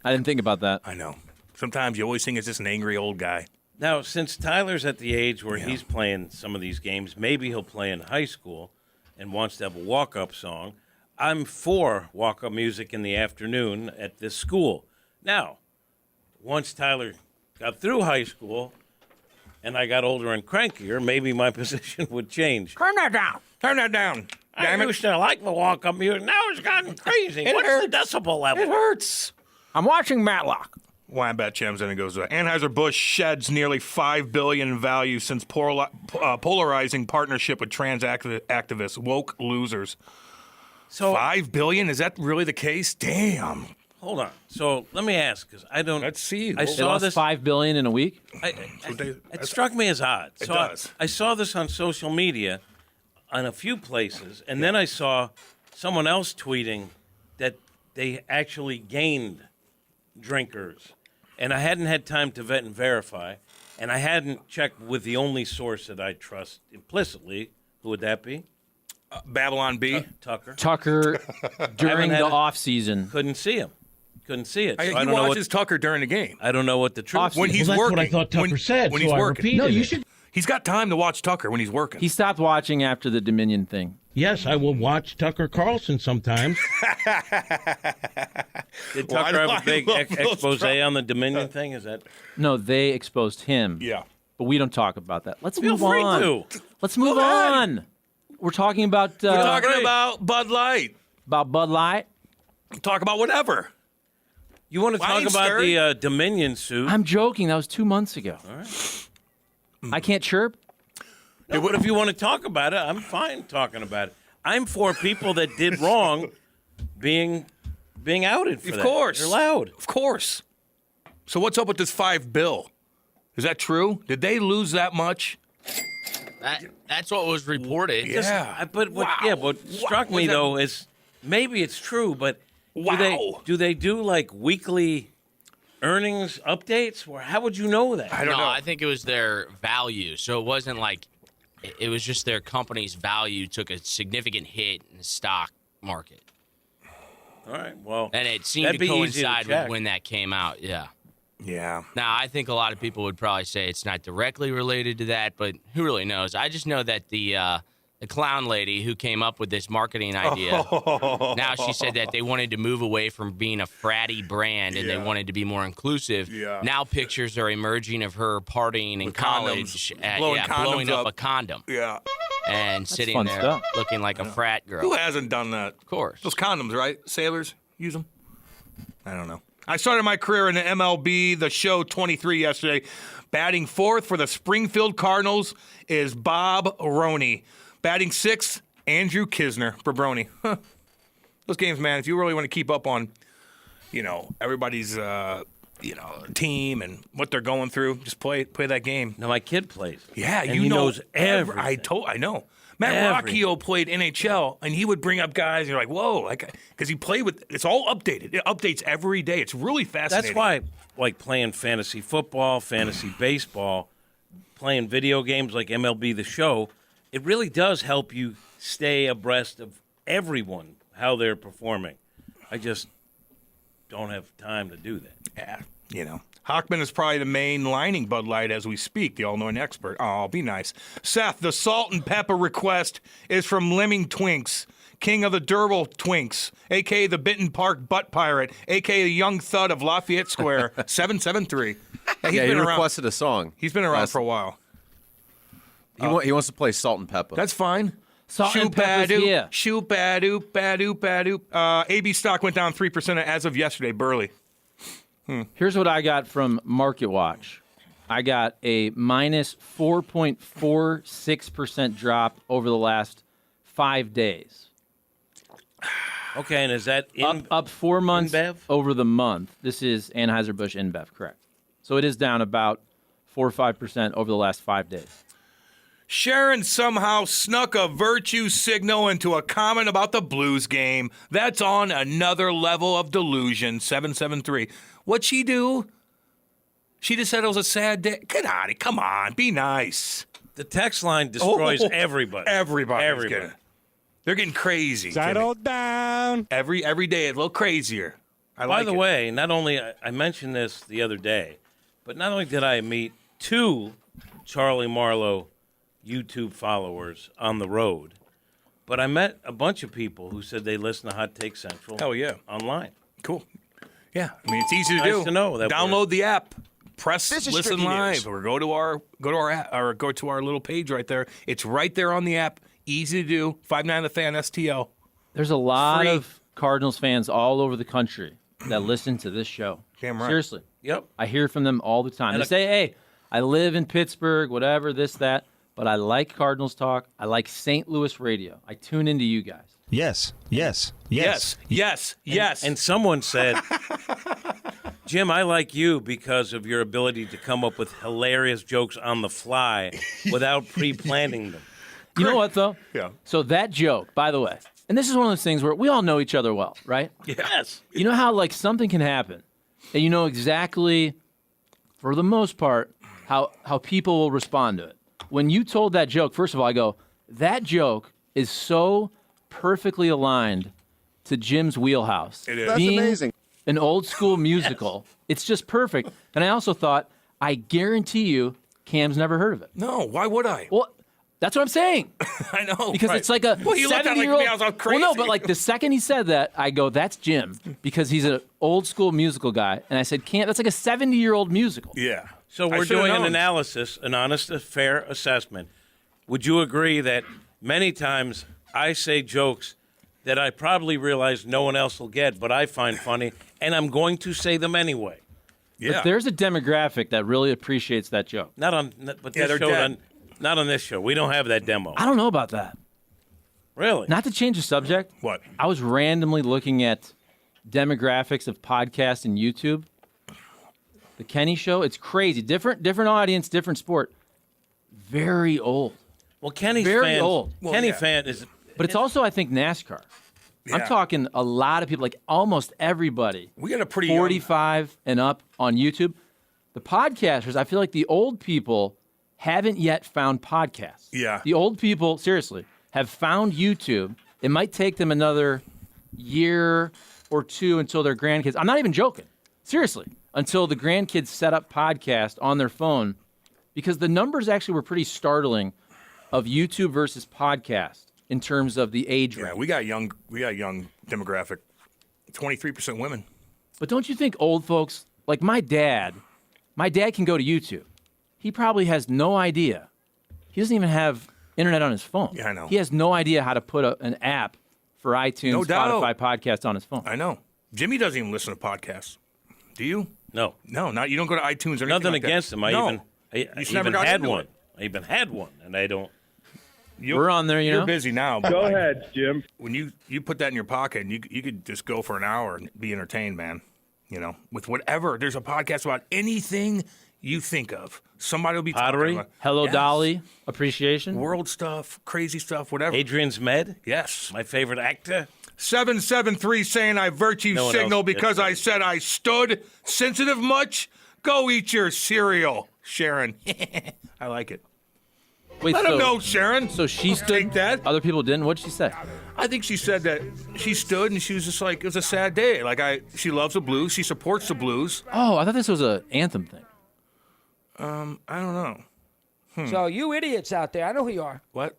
I didn't think about that. I know. Sometimes you always think it's just an angry old guy. Now, since Tyler's at the age where he's playing some of these games, maybe he'll play in high school and wants to have a walk-up song. I'm for walk-up music in the afternoon at this school. Now, once Tyler got through high school and I got older and crankier, maybe my position would change. Turn that down. Turn that down. I used to like the walk-up music. Now it's gotten crazy. What's the decibel level? It hurts. I'm watching Matlock. Wombat Chems, and it goes, Anheuser-Busch sheds nearly $5 billion in value since polarizing partnership with trans activists, woke losers. So $5 billion? Is that really the case? Damn. Hold on. So let me ask, because I don't... Let's see. I They saw lost this... $5 billion in a week? It struck me as odd. It So does. I saw this on social media on a few places, and then I saw someone else tweeting that they actually gained drinkers. And I hadn't had time to vet and verify, and I hadn't checked with the only source that I trust implicitly. Who would that be? Babylon B. Tucker. Tucker during the off season. Couldn't see him. Couldn't see it. So He I don't know watches Tucker during the game. I don't know what the truth When is. he's Well, that's working. what I thought Tucker said, When so he's I working. repeated No, you it. should. He's got time to watch Tucker when he's working. He stopped watching after the Dominion thing. Yes, I will watch Tucker Carlson sometimes. Did Tucker have a big expose on the Dominion thing? Is that? No, they exposed him. Yeah. But we don't talk about that. Let's Feel move free on. to. Let's move on. We're talking about... We're talking about Bud Light. About Bud Light? Talk about whatever. You want to talk about the Dominion suit? I'm joking. That was 2 months ago. All right. I can't chirp? No, but if you want to talk about it, I'm fine talking about it. I'm for people that did wrong being outed for that. Of course. You're allowed. Of course. So what's up with this $5 billion? Is that true? Did they lose that much? That's what was reported. Yeah. What struck me though is maybe it's true, but do they do like weekly earnings updates? Or how would you know that? I don't know. I think it was their value. So it wasn't like it was just their company's value took a significant hit in the stock market. All right. Well, and it seemed that'd to be easy to coincide check. with when that came out. Yeah. Yeah. Now, I think a lot of people would probably say it's not directly related to that, but who really knows? I just know that the clown lady who came up with this marketing idea, now she said that they wanted to move away from being a fratty brand and they wanted to be more inclusive. Yeah. Now pictures are emerging of her partying in With college, condoms. Blowing blowing condoms up a up. condom. Yeah. And sitting fun there stuff. looking like a frat girl. Who hasn't done that? Of course. Those condoms, right? Sailors use them? I don't know. I started my career in the MLB, the show 23 yesterday. Batting fourth for the Springfield Cardinals is Bob Roney. Batting sixth, Andrew Kisner for Brony. Huh. Those games, man, if you really want to keep up on, everybody's, team and what they're going through, just play that game. Now, my kid plays. Yeah, and he knows everything. I know. Matt Rocchio played NHL, and he would bring up guys, and you're like, whoa, because he played with, it's all updated. It updates every day. It's really fascinating. That's why, like playing fantasy football, fantasy baseball, playing video games like MLB The Show, it really does help you stay abreast of everyone, how they're performing. I just don't have time to do that. Yeah, Hockman is probably the main lining Bud Light as we speak, the all-knowing expert. Oh, be nice. Seth, the salt and pepper request is from Lemming Twinks, king of the Durable Twinks, a.k.a. the Benton Park Butt Pirate, a.k.a. the Young Thud of Lafayette Square, 773. Hey, He requested a song. He's been around for a while. He wants to play Salt and Pepper. That's fine. Salt and pepper's here. Shoot, ba-doop, ba-doop, ba-doop. AB stock went down 3% as of yesterday, Burley. Here's what I got from Market Watch. I got a minus 4.46% drop over the last 5 days. Okay, and is that up 4 months InBev? over the month? This is Anheuser-Busch InBev, correct? So it is down about 4 or 5% over the last 5 days. Sharon somehow snuck a virtue signal into a comment about the Blues game. That's on another level of delusion. 773. What'd she do? She just said it was a sad day. Come on, be nice. The text line destroys everybody. Everybody. They're getting crazy. Settle down. Every day, a little crazier. By the way, not only I mentioned this the other day, but not only did I meet 2 Charlie Marlowe YouTube followers on the road, but I met a bunch of people who said they listen to Hot Take Central. Hell yeah. Online. Cool. Yeah, I mean it's easy to Nice do. to know that Download the app, press This is listen Stricky live, News. or go to our app, or go to our little page right there. It's right there on the app. Easy to do. 59 the Fan STL. There's a lot Free. of Cardinals fans all over the country that listen to this show. Damn right. Seriously. Yep. I hear from them all the time. And They say, hey, I live in Pittsburgh, whatever, this, that, but I like Cardinals talk. I like St. Louis radio. I tune into you guys. Yes. And someone said, Jim, I like you because of your ability to come up with hilarious jokes on the fly without pre-planning them. You know what, though? Yeah. So that joke, by the way, and this is one of those things where we all know each other well, right? Yes. You know how, like, something can happen, and you know exactly, for the most part, how people will respond to it. When you told that joke, first of all, I go, that joke is so perfectly aligned to Jim's wheelhouse. It is. That's Being amazing. an old school musical, it's just perfect. And I also thought, I guarantee you, Cam's never heard of it. No, why would I? Well, that's what I'm saying. I know. Because right. it's like a Well, he looked at me, 70-year-old. I was all crazy. Well, no, but like the second he said that, I go, that's Jim, because he's an old school musical guy. And I said, Cam, that's like a 70-year-old musical. Yeah. So I we're should've doing an known. analysis, an honest, fair assessment. Would you agree that many times I say jokes that I probably realize no one else will get, but I find funny, and I'm going to say them anyway? Yeah. But there's a demographic that really appreciates that joke. Not on, but Yeah, this they're show, dead. not on this show. We don't have that demo. I don't know about that. Really? Not to change the subject. What? I was randomly looking at demographics of podcasts and YouTube. The Kenny Show, it's crazy. Different audience, different sport. Very old. Well, Kenny's Very fans, old. Well, Kenny yeah. fan is. But it's also, I think, NASCAR. I'm Yeah. talking a lot of people, like almost everybody. We got a pretty 45 and up on YouTube. The podcasters, I feel like the old people haven't yet found podcasts. Yeah. The old people, seriously, have found YouTube. It might take them another year or two until their grandkids. I'm not even joking. Seriously. Until the grandkids set up podcast on their phone, because the numbers actually were pretty startling of YouTube versus podcast in terms of the age Yeah, range. we got young demographic. 23% women. But don't you think old folks, like my dad can go to YouTube. He probably has no idea. He doesn't even have internet on his phone. Yeah, I know. He has no idea how to put an app for iTunes, No doubt. Spotify podcast on his phone. I know. Jimmy doesn't even listen to podcasts. Do you? No. No, not you don't go to iTunes or anything Nothing like against that. him. I No. even just never even got had into one. it. I even had one, and I don't. We're on there, you You're know. busy now. But Go ahead, Jim. When you put that in your pocket, and you could just go for an hour and be entertained, man. You know, with whatever. There's a podcast about anything you think of. Somebody will be Pottery? talking about. Hello, Yes. Dolly. Appreciation. World stuff, crazy stuff, whatever. Adrian's Med, Yes. my favorite actor. 773 saying I virtue No one signal else gets because it. I said I stood. Sensitive much? Go eat your cereal, Sharon. I like it. Wait, Let so, him know, Sharon. So she I'll stood. take that. Other people didn't. What'd she say? I think she said that she stood and she was just like, it was a sad day. She loves the blues. She supports the blues. Oh, I thought this was an Anthem thing. I don't know. So you idiots out there, I know who you are. What?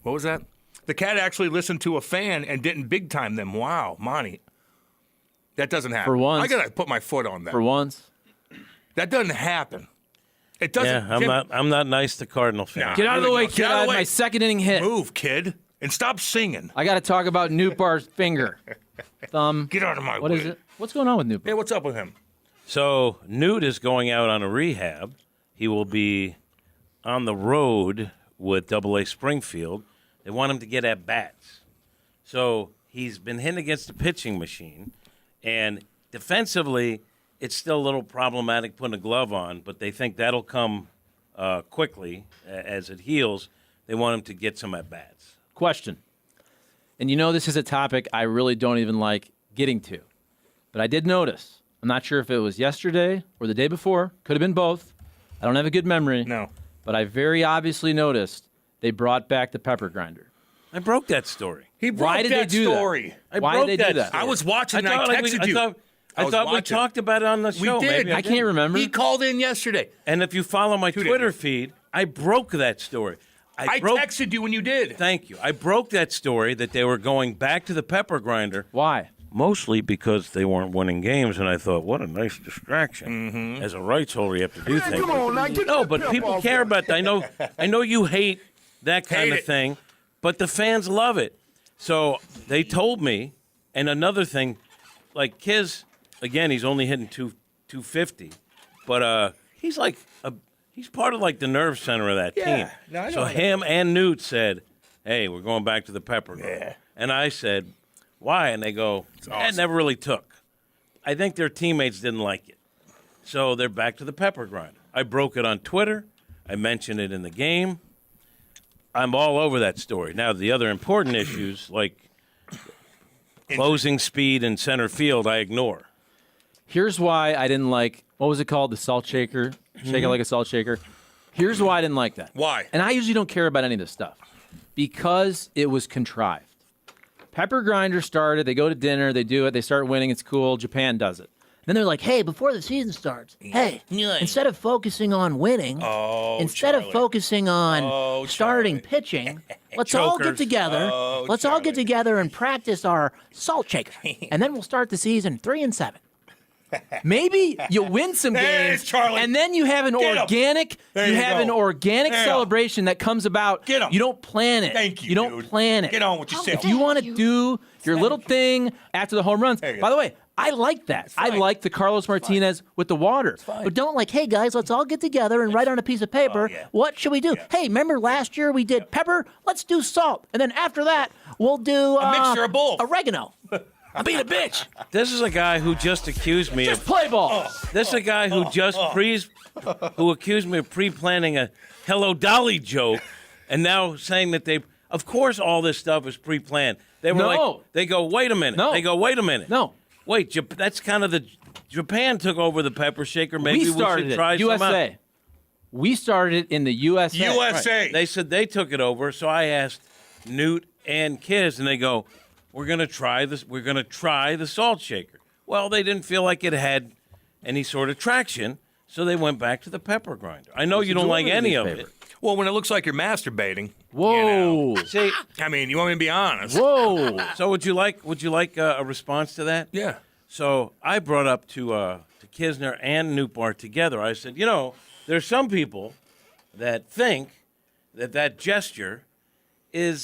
What was that? The cat actually listened to a fan and didn't big time them. Wow, Monty. That doesn't happen. For once. I gotta put my foot on that. For once. That doesn't happen. It doesn't. Yeah, I'm not nice to Cardinal fans. Nah, Get out of the really way, don't. kid. Get out I of had the way. my second inning hit. Move, kid, and stop singing. I got to talk about Newpar's finger. Thumb. Get out of my What way. is it? What's going on with Newpar? Hey, what's up with him? So Newt is going out on a rehab. He will be on the road with AA Springfield. They want him to get at bats. So he's been hitting against the pitching machine, and defensively, it's still a little problematic putting a glove on, but they think that'll come quickly as it heals. They want him to get some at-bats. Question. And this is a topic I really don't even like getting to. But I did notice. I'm not sure if it was yesterday or the day before. Could have been both. I don't have a good memory. No. But I very obviously noticed they brought back the pepper grinder. I broke that story. He broke Why did that they do story. that? Why did they do that? I was watching and I texted you. I thought we talked about it on the show. We did. Maybe I can't remember. He called in yesterday. And if you follow my Twitter feed, I broke that story. I texted you when you did. Thank you. I broke that story that they were going back to the pepper grinder. Why? Mostly because they weren't winning games, and I thought, what a nice distraction. As a rights holder, you have to do things. Come on, now, No, but people care about that. I know you hate that kind of thing, but the fans love it. So they told me, and another thing, like Kiz, again, he's only hitting 250, but he's like he's part of like the nerve center of that team. No, I know so that. him and Newt said, "Hey, we're going back to the pepper grinder," and I said, "Why?" And they go, "It never really took." I think their teammates didn't like it, so they're back to the pepper grinder. I broke it on Twitter. I mentioned it in the game. I'm all over that story. Now, the other important issues, like closing speed and center field, I ignore. Here's why I didn't like, what was it called? The salt shaker? Shake it like a salt shaker. Here's why I didn't like that. Why? And I usually don't care about any of this stuff. Because it was contrived. Pepper grinder started, they go to dinner, they do it, they start winning, it's cool, Japan does it. Then they're like, hey, before the season starts, instead of focusing on winning, instead of focusing on starting pitching, let's all get together. Let's all get together and practice our salt shaker. And then we'll start the season 3-7. Maybe you win some games, and then you have an organic celebration that comes about. You don't plan it. Thank you, You don't dude. plan it. Get on with yourself. If you want to do your little thing after the home runs, by the way, I like that. I like the Carlos Martinez with the water. But don't like, hey, guys, let's all get together and write on a piece of paper, what should we do? Hey, remember last year we did pepper? Let's do salt. And then after that, we'll do a mixture of both. Oregano. I'm being a bitch. This is a guy who just accused me of play ball. This is a guy who who accused me of pre-planning a Hello Dolly joke, and now saying that of course, all this stuff is pre-planned. They were they go, wait a minute. They go, wait a minute. No. Wait, that's kind of Japan took over the pepper shaker. Maybe we should try some USA. out. We started it in the USA. USA. Right. They said they took it over, so I asked Newt and Kiz, and they go, we're going to try this. We're going to try the salt shaker. Well, they didn't feel like it had any sort of traction, so they went back to the pepper grinder. I know you don't like any of it. Well, when it looks like you're masturbating. Whoa. See, I mean, you want me to be honest? Whoa. So would you like a response to that? Yeah. So I brought up to Kisner and Newport together. I said, there's some people that think that gesture is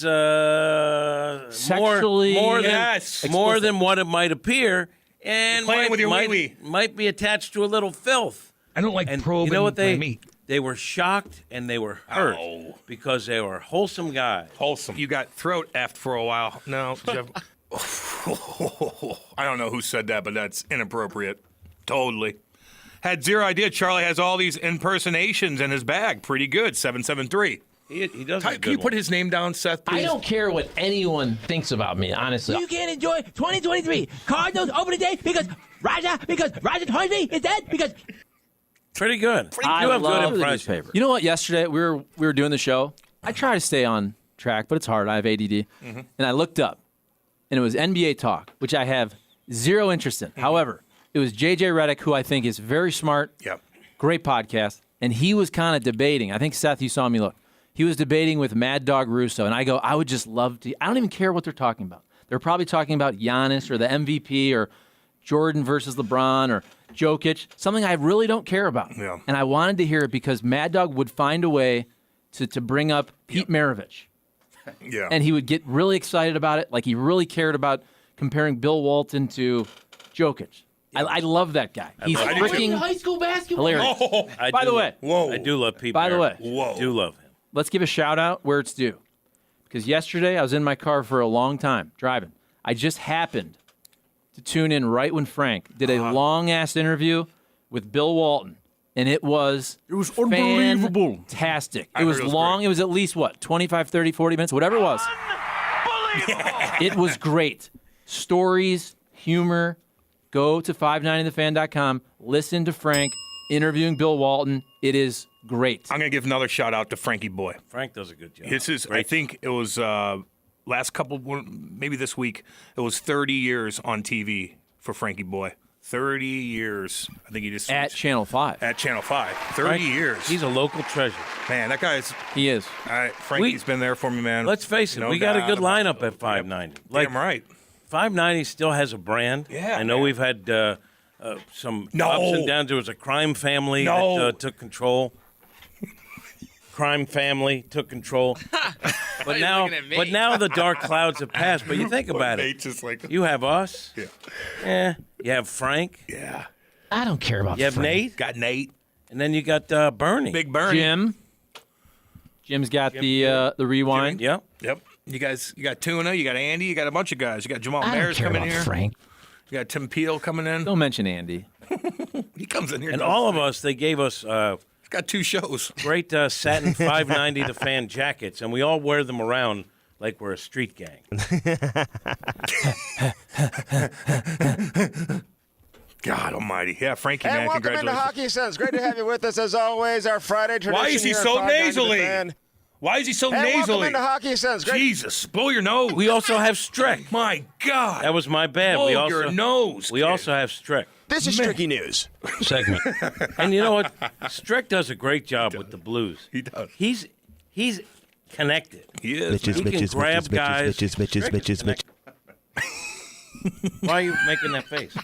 sexually more than what it might appear, and playing with your wee-wee. might be attached to a little filth. I don't like probing you know what my meat. They were shocked and they were hurt because they were wholesome guys. Wholesome. You got throat effed for a while. No. I don't know who said that, but that's inappropriate. Totally. Had zero idea Charlie has all these impersonations in his bag. Pretty good. 773. He does. Can you put his name down, Seth, please? I don't care what anyone thinks about me, honestly. You can't enjoy 2023 Cardinals opening day because Raja Hornsby is dead because... Pretty good. I You have love good the impression. newspaper. You know what? Yesterday we were doing the show. I try to stay on track, but it's hard. I have ADD, and I looked up, and it was NBA talk, which I have zero interest in. However, it was JJ Redick, who I think is very smart. Yep. Great podcast, and he was kind of debating. I think Seth, you saw me look. He was debating with Mad Dog Russo, and I go, I would just love to. I don't even care what they're talking about. They're probably talking about Giannis or the MVP or Jordan versus LeBron or Jokic, something I really don't care about. Yeah. And I wanted to hear it because Mad Dog would find a way to bring up Pete Maravich. Yeah. And he would get really excited about it, like he really cared about comparing Bill Walton to Jokic. I love that guy. He's freaking high school basketball. hilarious. By the way, I do love Pete. By the way, I do love him. let's give a shout out where it's due. Because yesterday I was in my car for a long time driving. I just happened to tune in right when Frank did a long-ass interview with Bill Walton, and it was unbelievable. Fantastic. I It heard was it was long. great. It was at least, 25, 30, 40 minutes, whatever it was. It was great. Stories, humor. Go to 590thefan.com. Listen to Frank interviewing Bill Walton. It is great. I'm going to give another shout out to Frankie Boy. Frank does a good job. This is, I think it was last couple, maybe this week, it was 30 years on TV for Frankie Boy. 30 years. I think he just At Channel 5. At Channel 5. 30 years. He's a local treasure. Man, that guy's. He is. Frankie's been there for me, man. Let's face it, No we got a doubt good about lineup at 590. Damn right. 590 still has a brand. Yeah, I know man. we've had some No. ups and downs. There was a crime family No. that took control. Crime family took control. Why are you looking at me? But now the dark clouds have passed. But you think about it. Nate's just like, You have us. Yeah. You have Frank. Yeah. I don't care about You have Frank. Nate. Got Nate. And then you got Bernie. Big Bernie. Jim. Jim's got the rewind. Yep. Yep. You guys, you got Tuna, you got Andy, you got a bunch of guys. You got Jamal I don't Mayers care coming about here. Frank. You got Tim Peel coming in. Don't mention Andy. He comes in here. And does all of things. us, they gave us He's got 2 shows. great satin 590 The Fan jackets, and we all wear them around like we're a street gang. God almighty. Yeah, Frankie, And man, welcome into congratulations. Hockey Sense. Great to have you with us as always. Our Friday tradition. Why is he here at so 590 The nasally? Fan. Why is he so And welcome nasally? into Hockey Sense. Great. Jesus, blow your nose. We also have Strick. My God. That was my bad. Blow we also, your nose. We also have Strick This is Stricky News. segment. And you know what? Strick does a great job with the Blues. He does. He's connected. He is. He can grab guys. Strick Why are you making that face?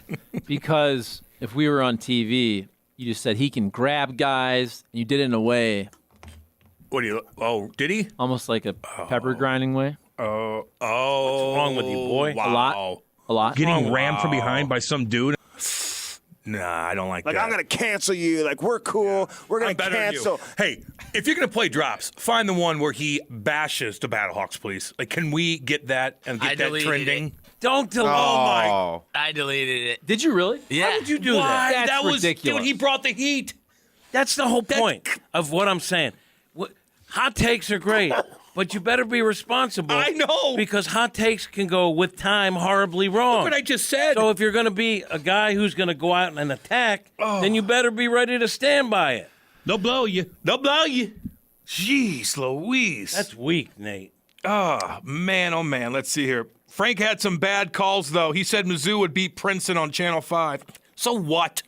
Because if we were on TV, you just said he can grab guys, and you did it in a way What do you? Oh, did he? almost like a pepper grinding way. Oh. What's wrong with you, boy? Wow. A lot. Getting rammed from behind by some dude. Nah, I don't like Like, that. I'm going to cancel you. Like, we're cool. We're going I'm to better than you. cancel. Hey, if you're going to play drops, find the one where he bashes the Battlehawks, please. Like, can we get that and I get that deleted trending? it. Don't delete. Oh, my. I deleted it. Did you really? Yeah. Why would you do that? Why? That's That was ridiculous. Dude, he brought the heat. That's the whole point of what I'm saying. Hot takes are great, but you better be responsible. I know. Because hot takes can go with time horribly wrong. Look what I just said. So if you're going to be a guy who's going to go out and attack, then you better be ready to stand by it. They'll blow you. They'll blow you. Jeez Louise. That's weak, Nate. Oh, man. Let's see here. Frank had some bad calls, though. He said Mizzou would beat Princeton on Channel 5. So what?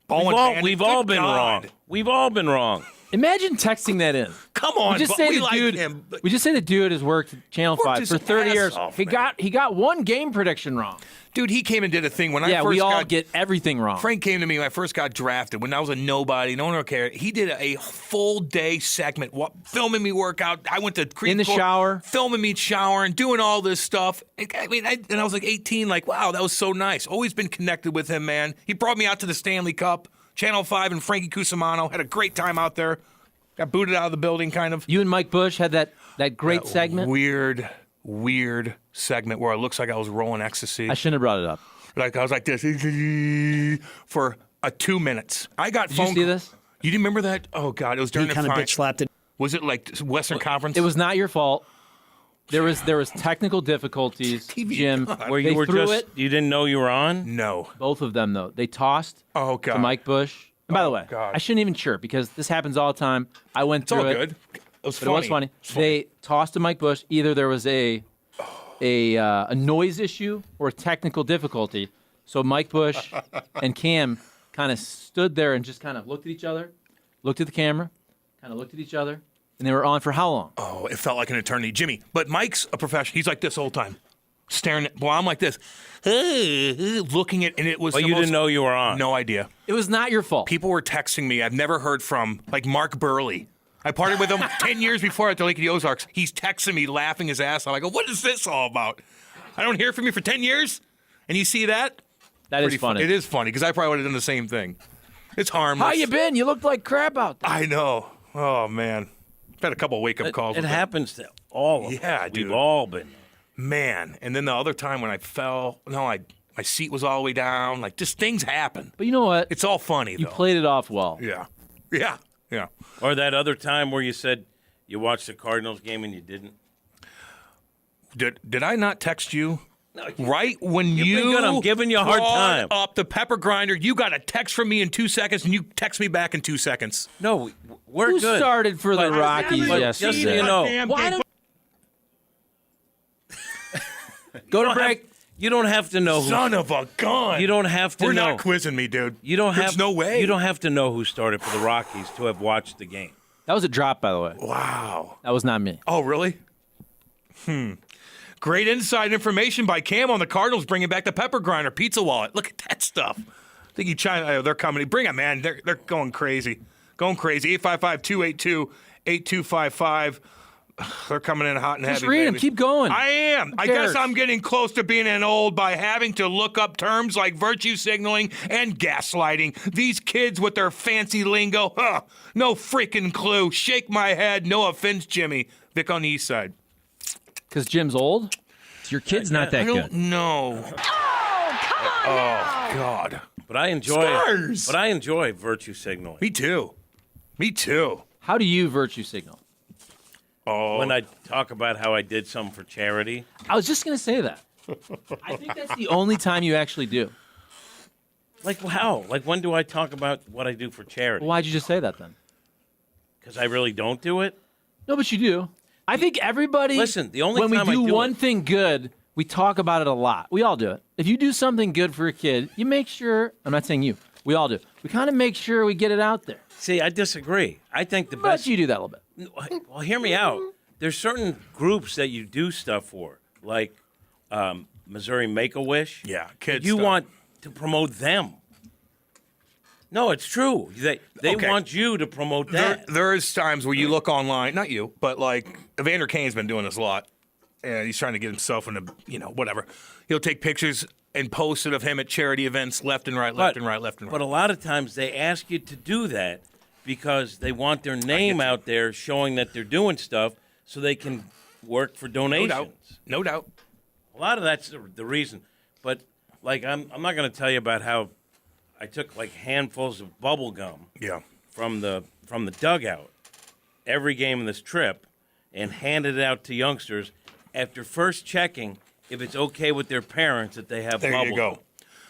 We've all been wrong. We've all been wrong. Imagine texting that in. Come on, we just but say we the like dude. him, but- We just say the dude has worked at Channel Worked 5 his for 30 ass years. off, he man. got one game prediction wrong. Dude, he came and did a thing when I Yeah, first we all got get everything wrong. Frank came to me when I first got drafted, when I was a nobody, no one ever cared. He did a full day segment, filming me work out. I went to Creek In the Court, shower. filming me showering, doing all this stuff. I mean, and I was like 18, like, wow, that was so nice. Always been connected with him, man. He brought me out to the Stanley Cup, Channel 5, and Frankie Cusimano. Had a great time out there. Got booted out of the building, kind of. You and Mike Bush had that great segment. Weird segment where it looks like I was rolling ecstasy. I shouldn't have brought it up. Like I was like this for 2 minutes. I got Did phone. you see this? You didn't remember that? Oh God, it was during He the kind of final. bitch slapped it. Was it like Western Conference? It was not your fault. There was technical difficulties, Jim. Where you they were threw just, it. you didn't know you were on? No. Both of them though. They tossed Oh God. to Mike Bush. And by the way, God. I shouldn't even chirp because this happens all the time. I went It's through all it. good. It was But funny. it was funny. It's funny. They tossed to Mike Bush. Either there was a noise issue or a technical difficulty. So Mike Bush and Cam kind of stood there and just kind of looked at each other, looked at the camera, kind of looked at each other, and they were on for how long? Oh, it felt like an eternity, Jimmy. But Mike's a professional. He's like this the whole time, staring at. Well, I'm like this, looking at, and it was. But the you most- didn't know you were on. No idea. It was not your fault. People were texting me. I've never heard from, like Mark Burley. I partied with him 10 years before at the Lake of the Ozarks. He's texting me, laughing his ass off. I go, what is this all about? I don't hear from you for 10 years? And you see that? That is Pretty funny. It is funny, because I probably would have done the same thing. It's harmless. How you been? You looked like crap out there. I know. Oh, man. I've had a couple wake-up calls. It with happens to all of us. Yeah, dude. We've all been. Man. And then the other time when I fell, My seat was all the way down. Like, just things happen. But you know what? It's all funny, You though. played it off well. Yeah. Yeah. Yeah. Or that other time where you said you watched the Cardinals game and you didn't. Did I not text you? No, right when you've been good. I'm giving you a hard time. Up the pepper grinder, you got a text from me in 2 seconds, and you text me back in 2 seconds. No, we're Who good. started for the Rockies yesterday? Just so you know. Why don't go to break? You don't have to know. Son of a gun! You don't have to We're know. not quizzing me, dude. You don't There's have. no way. You don't have to know who started for the Rockies to have watched the game. That was a drop, by the way. Wow. That was not me. Oh, really? Great inside information by Cam on the Cardinals bringing back the pepper grinder pizza wallet. Look at that stuff. I think they're coming. Bring them, man. They're going crazy. Going crazy. 855-282-8255. They're coming in hot and heavy. Just read them. Baby. Keep going. I am. I cares? guess I'm getting close to being an old by having to look up terms like virtue signaling and gaslighting. These kids with their fancy lingo. No freaking clue. Shake my head. No offense, Jimmy. Vic on the east side. Because Jim's old? Your kid's not that I good. don't know. Oh, come on now. God. But I enjoy. Stars. But I enjoy virtue signaling. Me too. Me too. How do you virtue signal? Oh. When I talk about how I did something for charity. I was just going to say that. I think that's the only time you actually do. Like how? Like when do I talk about what I do for charity? Well, why'd you just say that then? Because I really don't do it. No, but you do. I think everybody. Listen, the only when we time I do do one it- thing good, we talk about it a lot. We all do it. If you do something good for a kid, you make sure. I'm not saying you. We all do. We kind of make sure we get it out there. See, I disagree. I think the But best. you do that a little bit. Well, hear me out. There's certain groups that you do stuff for, like Missouri Make-A-Wish. Yeah, kids. You stuff. want to promote them. No, it's true. They Okay. want you to promote that. There is times where you look online, not you, but like Evander Kane's been doing this a lot. And he's trying to get himself into, whatever. He'll take pictures and post it of him at charity events left and right, left and right, left and right. But a lot of times they ask you to do that because they want their name out there showing that they're doing stuff so they can work for donations. No doubt. A lot of that's the reason. But, like, I'm not going to tell you about how I took, like, handfuls of bubble gum from the dugout every game of this trip and handed it out to youngsters after first checking if it's okay with their parents that they have There bubble you go.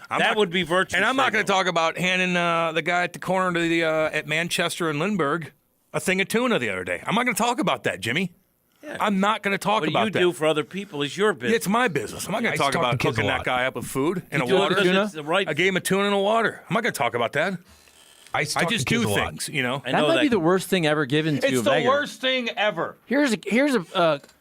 gum. That would be virtue And I'm not going to signaling. talk about handing the guy at the corner to the at Manchester and Lindbergh a thing of tuna the other day. I'm not going to talk about that, Jimmy. Yeah. I'm not going to talk What about you that. do for other people is your business. It's my business. I'm not going to talk about hooking that guy up with food and a do it water. because it's the right- I gave him a tuna and a water. I'm not going to talk about that. I just do things, I That know might that be the worst thing ever given to It's a the beggar. worst thing ever. Here's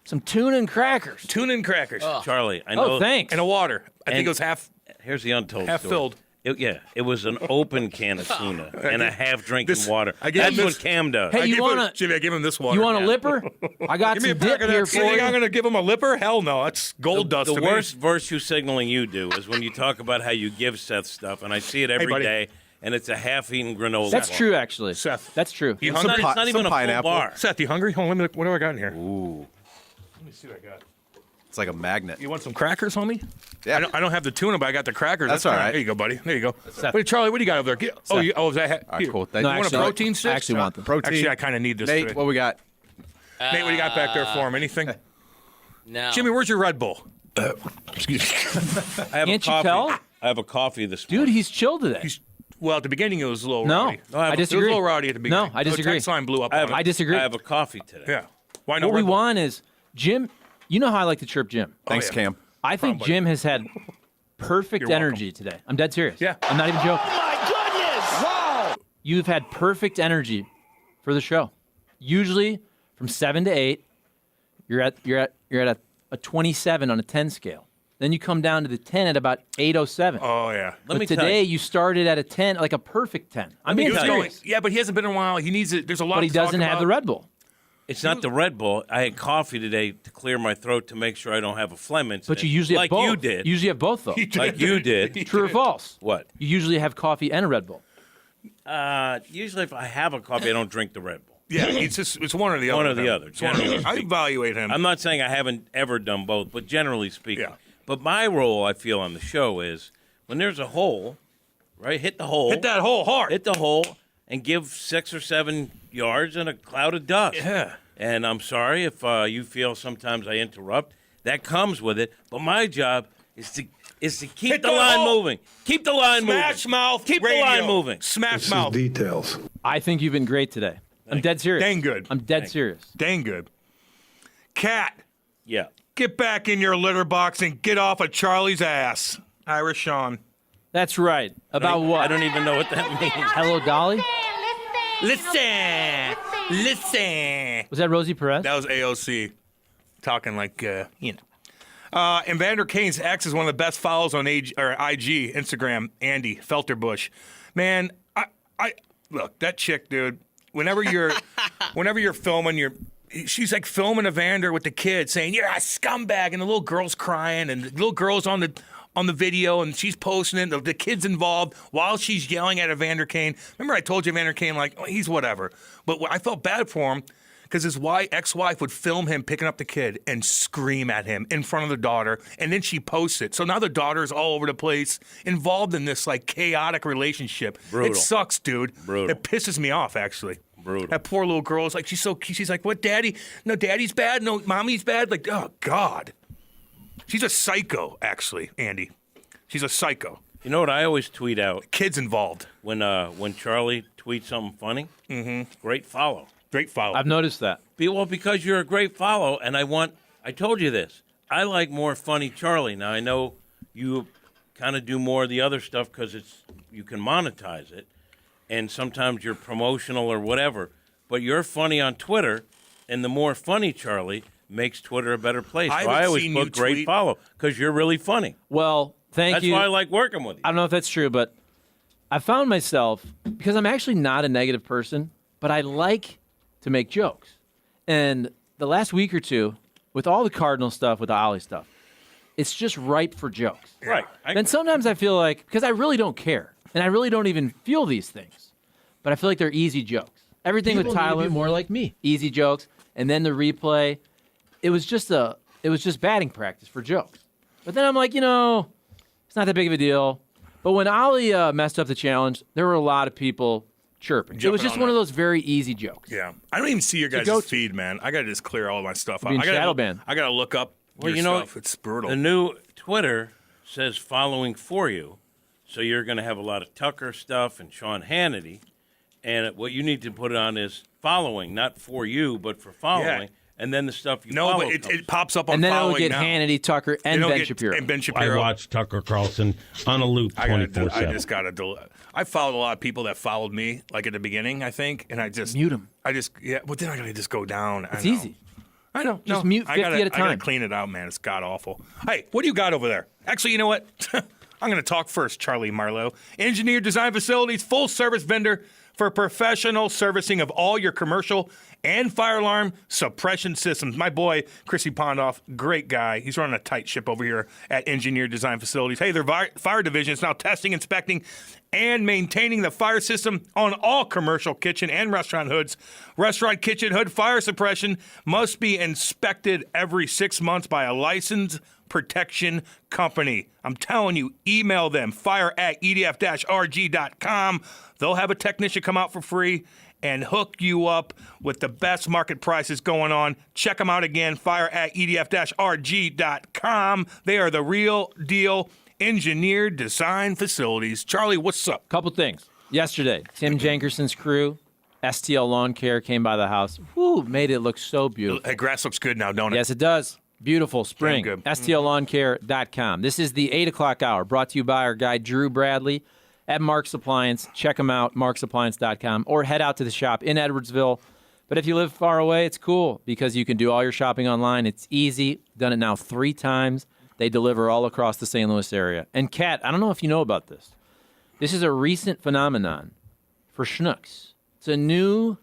some tuna and crackers. Tuna and crackers. Charlie, I know. Oh, thanks. And a water. I think And it was half. Here's the untold half story. filled. It was an open can of tuna and a half drinking water. I gave That's him what this- Cam does. Hey, you want to? Jimmy, I gave him this water. You want a lipper? I got Give me a some pack dip of here that. for You think I'm you. going to give him a lipper? Hell no. That's gold dust The to me. worst virtue signaling you do is when you talk about how you give Seth stuff, and I see it every buddy. day, and it's a half-eaten granola. That's bar. true, actually. Seth. That's true. You It's hungry? not, it's not even a full pineapple. bar. Seth, you hungry? Hold on, what do I got in here? Ooh. Let me see what I got. It's like a magnet. You want some crackers, homie? Yeah. I don't have the tuna, but I got the crackers. That's all fine. right. There you go, buddy. There you go. Seth. Wait, Charlie, what do you got over there? Is that All right, here. cool. You No, want actually, a protein stick? I actually want them. Protein. Actually, I kind of need this Nate, today. what we got? Nate, what do you got back there for him? Anything? No. Jimmy, where's your Red Bull? Excuse me. I have Can't a coffee. you tell? I have a coffee this Dude, morning. he's chill today. Well, at the beginning, it was a little No, rowdy. I It was disagree. a little rowdy at the beginning. No, I disagree. The text line blew up I on have, it. I disagree. I have a coffee today. Yeah. Why not? What we want is Jim. You know how I like to chirp Jim. Thanks, yeah. Cam. I think Probably. Jim has had perfect You're welcome. energy today. I'm dead serious. Yeah. I'm not even joking. My goodness! Wow! You've had perfect energy for the show. Usually from 7 to 8, you're at a 27 on a 10 scale. Then you come down to the 10 at about 8:07. Oh, yeah. Let me But tell today you. you started at a 10, like a perfect 10. I'm He being was going. serious. Yeah, but he hasn't been in a while. He needs it. There's a lot But he to talk doesn't have about. the Red Bull. It's not the Red Bull. I had coffee today to clear my throat to make sure I don't have a phlegm incident. But you usually like have both. you did. You usually have both, though. Like you did. True or false? What? You usually have coffee and a Red Bull. Usually if I have a coffee, I don't drink the Red Bull. Yeah, it's one or the other. One or the with him. other, It's one or the generally other. I evaluate him. I'm not saying I haven't ever done both, but generally speaking. Yeah. But my role, I feel, on the show is when there's a hole, right? Hit the hole. Hit that hole hard. Hit the hole and give 6 or 7 yards in a cloud of dust. Yeah. And I'm sorry if you feel sometimes I interrupt. That comes with it. But my job is to keep Hit the that line hole. moving. Keep the line Smash moving. mouth. Keep radio. the line moving. Smash mouth. Details. I think you've been great today. I'm dead serious. Dang good. I'm dead serious. Dang good. Cat, Yeah. get back in your litter box and get off of Charlie's ass. Irish Sean. That's right. About what? I don't even know what that means. Hello, Dolly? Listen. Was that Rosie Perez? That was AOC talking like, and Vander Kane's ex is one of the best follows on IG, Instagram, Andy Felterbush. Man, I look, that chick, dude, whenever you're filming, she's like filming Evander with the kid saying, "You're a scumbag," and the little girl's crying, and the little girl's on the video, and she's posting it. The kid's involved while she's yelling at Evander Kane. Remember, I told you Evander Kane, like, oh, he's whatever. But I felt bad for him because his ex-wife would film him picking up the kid and scream at him in front of the daughter, and then she posts it. So now the daughter's all over the place, involved in this like chaotic relationship. Brutal. It sucks, dude. Brutal. It pisses me off, actually. Brutal. That poor little girl is like, she's like, what, daddy? No, daddy's bad. No, mommy's bad. Like, oh God. She's a psycho, actually, Andy. She's a psycho. You know what I always tweet out? Kids involved. When Charlie tweets something funny? Mm-hmm. Great follow. Great follow. I've noticed that. Well, because you're a great follow, and I told you this. I like more funny Charlie. Now, I know you kind of do more of the other stuff because you can monetize it, and sometimes you're promotional or whatever, but you're funny on Twitter, and the more funny Charlie makes Twitter a better place. So I always put great follow because you're really funny. Well, thank you. That's why I like working with you. I don't know if that's true, but I found myself, because I'm actually not a negative person, but I like to make jokes. And the last week or two, with all the Cardinal stuff, with the Ollie stuff, it's just ripe for jokes. Right. And sometimes I feel like, because I really don't care, and I really don't even feel these things, but I feel like they're easy jokes. Everything People with need to Tyler, be more like me. easy jokes, and then the replay, it was just batting practice for jokes. But then I'm like, it's not that big of a deal. But when Ollie messed up the challenge, there were a lot of people chirping. It was just one of those very easy jokes. Yeah. I don't even see your guys' feed, man. I got to just clear all of my stuff out. Being shadow banned. I got to look up your stuff. It's brutal. The new Twitter says following for you, so you're going to have a lot of Tucker stuff and Sean Hannity, and what you need to put on is following, not for you, but for following. Yeah. And then the stuff you follow. No, but it pops up on and then following I would get now. Hannity, Tucker, and Ben Shapiro. And Ben I Shapiro. watch Tucker Carlson on a loop 24/7. I just got to. I followed a lot of people that followed me, like at the beginning, I think, and I just mute them. Well, then I got to just go down. It's easy. I know. Just mute 50 at a I time. gotta clean it out, man. It's god awful. Hey, what do you got over there? Actually, you know what? I'm going to talk first, Charlie Marlowe. Engineer Design Facilities, full service vendor for professional servicing of all your commercial and fire alarm suppression systems. My boy, Chrissy Pondoff, great guy. He's running a tight ship over here at Engineer Design Facilities. Hey, their fire division is now testing, inspecting, and maintaining the fire system on all commercial kitchen and restaurant hoods. Restaurant kitchen hood fire suppression must be inspected every 6 months by a licensed protection company. I'm telling you, email them, fire@edf-rg.com. They'll have a technician come out for free and hook you up with the best market prices going on. Check them out again, fire@edf-rg.com. They are the real deal engineered design facilities. Charlie, what's up? Couple things. Yesterday, Tim Jenkerson's crew, STL Lawn Care, came by the house. Woo, made it look so beautiful. Hey, grass looks good now, don't it? Yes, it does. Beautiful spring. Damn good. STLLawnCare.com. This is the 8 o'clock hour, brought to you by our guy, Drew Bradley, at Mark's Appliance. Check him out, marksappliance.com, or head out to the shop in Edwardsville. But if you live far away, it's cool because you can do all your shopping online. It's easy. Done it now 3 times. They deliver all across the St. Louis area. And Kat, I don't know if you know about this. This is a recent phenomenon for Schnucks. It's a new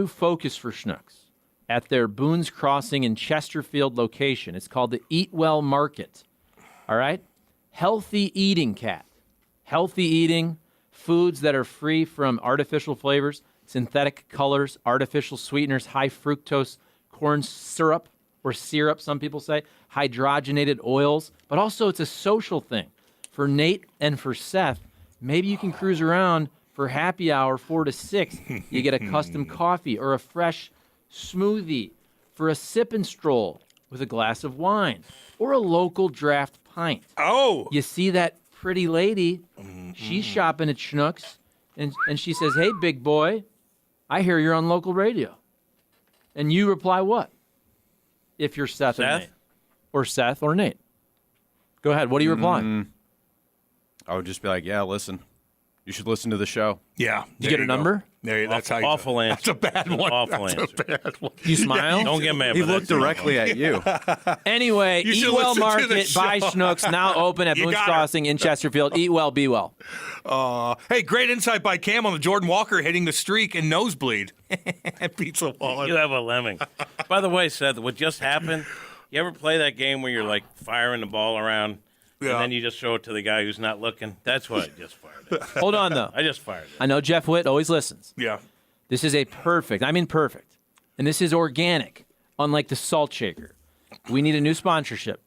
focus for Schnucks at their Boone's Crossing in Chesterfield location. It's called the Eat Well Market. All right? Healthy eating, Kat. Healthy eating, foods that are free from artificial flavors, synthetic colors, artificial sweeteners, high fructose corn syrup, or syrup, some people say, hydrogenated oils. But also it's a social thing For Nate and for Seth, maybe you can cruise around for happy hour 4 to 6. You get a custom coffee or a fresh smoothie. For a sip and stroll with a glass of wine or a local draft pint. Oh! You see that pretty lady, she's shopping at Schnucks, and she says, hey, big boy, I hear you're on local radio. And you reply what? If you're Seth or Nate. Or Seth or Nate. Go ahead. What do you reply? I would just be like, yeah, listen. You should listen to the show. Yeah. You get a number? There, that's how you Awful answer. That's a bad one. Awful That's answer. a bad one. You smile? Don't get mad. He but looked that's- directly at you. Anyway, You Eat should Well listen to the Market by show. Schnooks, now open at You Boone's got her. Crossing in Chesterfield. Eat well, be well. Hey, great insight by Cam on the Jordan Walker hitting the streak and nosebleed. Pizza wallet. You have a lemming. By the way, Seth, what just happened, you ever play that game where you're like firing the ball around Yeah. and then you just throw it to the guy who's not looking? That's what I just fired it. Hold on, though. I just fired it. I know Jeff Witt always listens. Yeah. This is a perfect, and this is organic, unlike the salt shaker. We need a new sponsorship.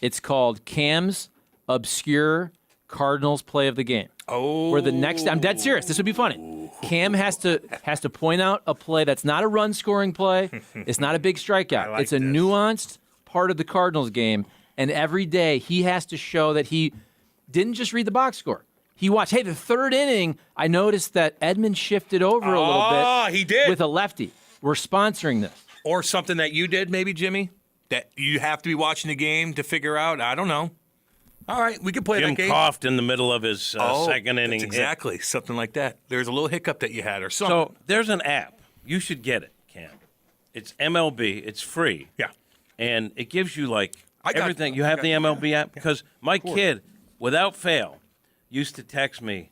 It's called Cam's Obscure Cardinals Play of the Game. Oh. Where the next, I'm dead serious. This would be funny. Cam has to point out a play that's not a run-scoring play. It's not a big strikeout. like It's a this. nuanced part of the Cardinals game, and every day he has to show that he didn't just read the box score. He watched, hey, the third inning, I noticed that Edmund shifted over a little bit. Oh, he did. With a lefty. We're sponsoring this. Or something that you did, maybe, Jimmy, that you have to be watching the game to figure out. I don't know. All right, we can play Jim that game. coughed in the middle of his second inning. That's exactly. Something like that. There's a little hiccup that you had or something. So there's an app. You should get it, Cam. It's MLB. It's free. Yeah. And it gives you like I got- everything. You I have got the the MLB app? Because my kid, without fail, used to text me,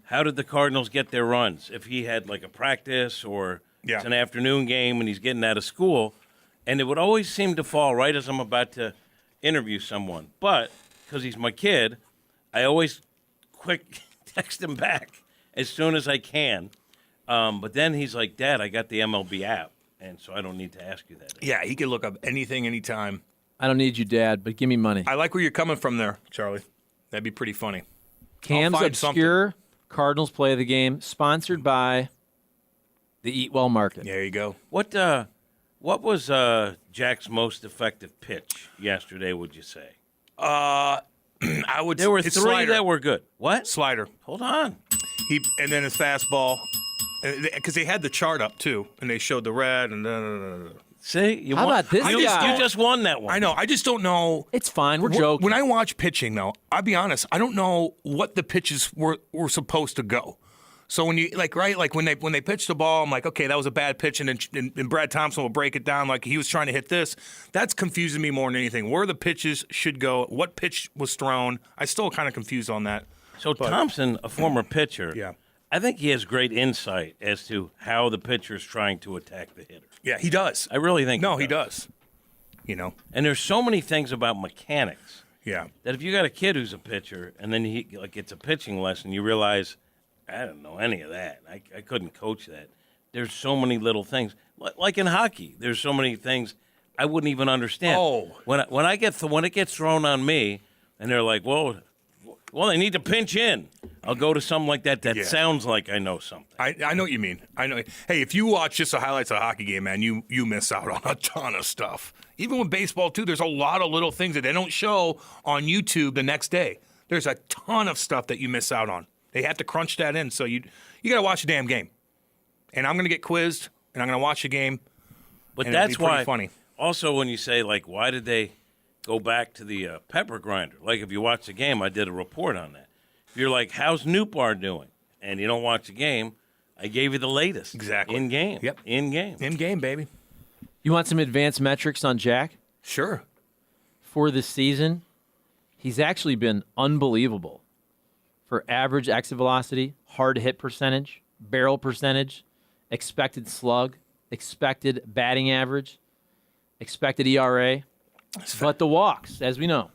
how did the Cardinals get their runs? If he had like a practice or it's an afternoon game and he's getting out of school. And it would always seem to fall right as I'm about to interview someone. But because he's my kid, I always quick text him back as soon as I can. But then he's like, Dad, I got the MLB app. And so I don't need to ask you that. Yeah, he can look up anything, anytime. I don't need you, Dad, but give me money. I like where you're coming from there, Charlie. That'd be pretty funny. Cam's I'll find Obscure Cardinals Play of the Game, sponsored by the Eat Well Market. There you go. What was Jack's most effective pitch yesterday, would you say? I would. There were it's three slider. that were good. What? Slider. Hold on. And then his fastball, because they had the chart up too, and they showed the red and. See, How about this you guy? You just won that one. I know. I just don't know. It's fine. We're joking. When I watch pitching, though, I'll be honest. I don't know what the pitches were supposed to go. So when you when they pitch the ball, I'm like, okay, that was a bad pitch, and Brad Thompson will break it down like he was trying to hit this. That's confusing me more than anything. Where the pitches should go, what pitch was thrown. I still kind of confused on that. So Thompson, a former pitcher, Yeah. I think he has great insight as to how the pitcher is trying to attack the hitter. Yeah, he does. I really think No, he does. You know. And there's so many things about mechanics. Yeah. That if you got a kid who's a pitcher and then he gets a pitching lesson, you realize I don't know any of that. I couldn't coach that. There's so many little things. Like in hockey, there's so many things I wouldn't even understand. Oh. When it gets thrown on me and they're like, well, they need to pinch in. I'll go to something like that sounds like I know something. I know what you mean. I know. Hey, if you watch just the highlights of a hockey game, man, you miss out on a ton of stuff. Even with baseball, too, there's a lot of little things that they don't show on YouTube the next day. There's a ton of stuff that you miss out on. They have to crunch that in, so you got to watch the damn game. And I'm going to get quizzed, and I'm going to watch the game. But and it'll that's be pretty why. Funny. Also, when you say why did they go back to the pepper grinder? Like if you watch the game, I did a report on that. If you're like, how's Newbar doing? And you don't watch the game, I gave you the latest. Exactly. In game. Yep. In game. In game, baby. You want some advanced metrics on Jack? Sure. For this season, he's actually been unbelievable for average exit velocity, hard hit percentage, barrel percentage, expected slug, expected batting average, expected ERA. But the walks, as we know,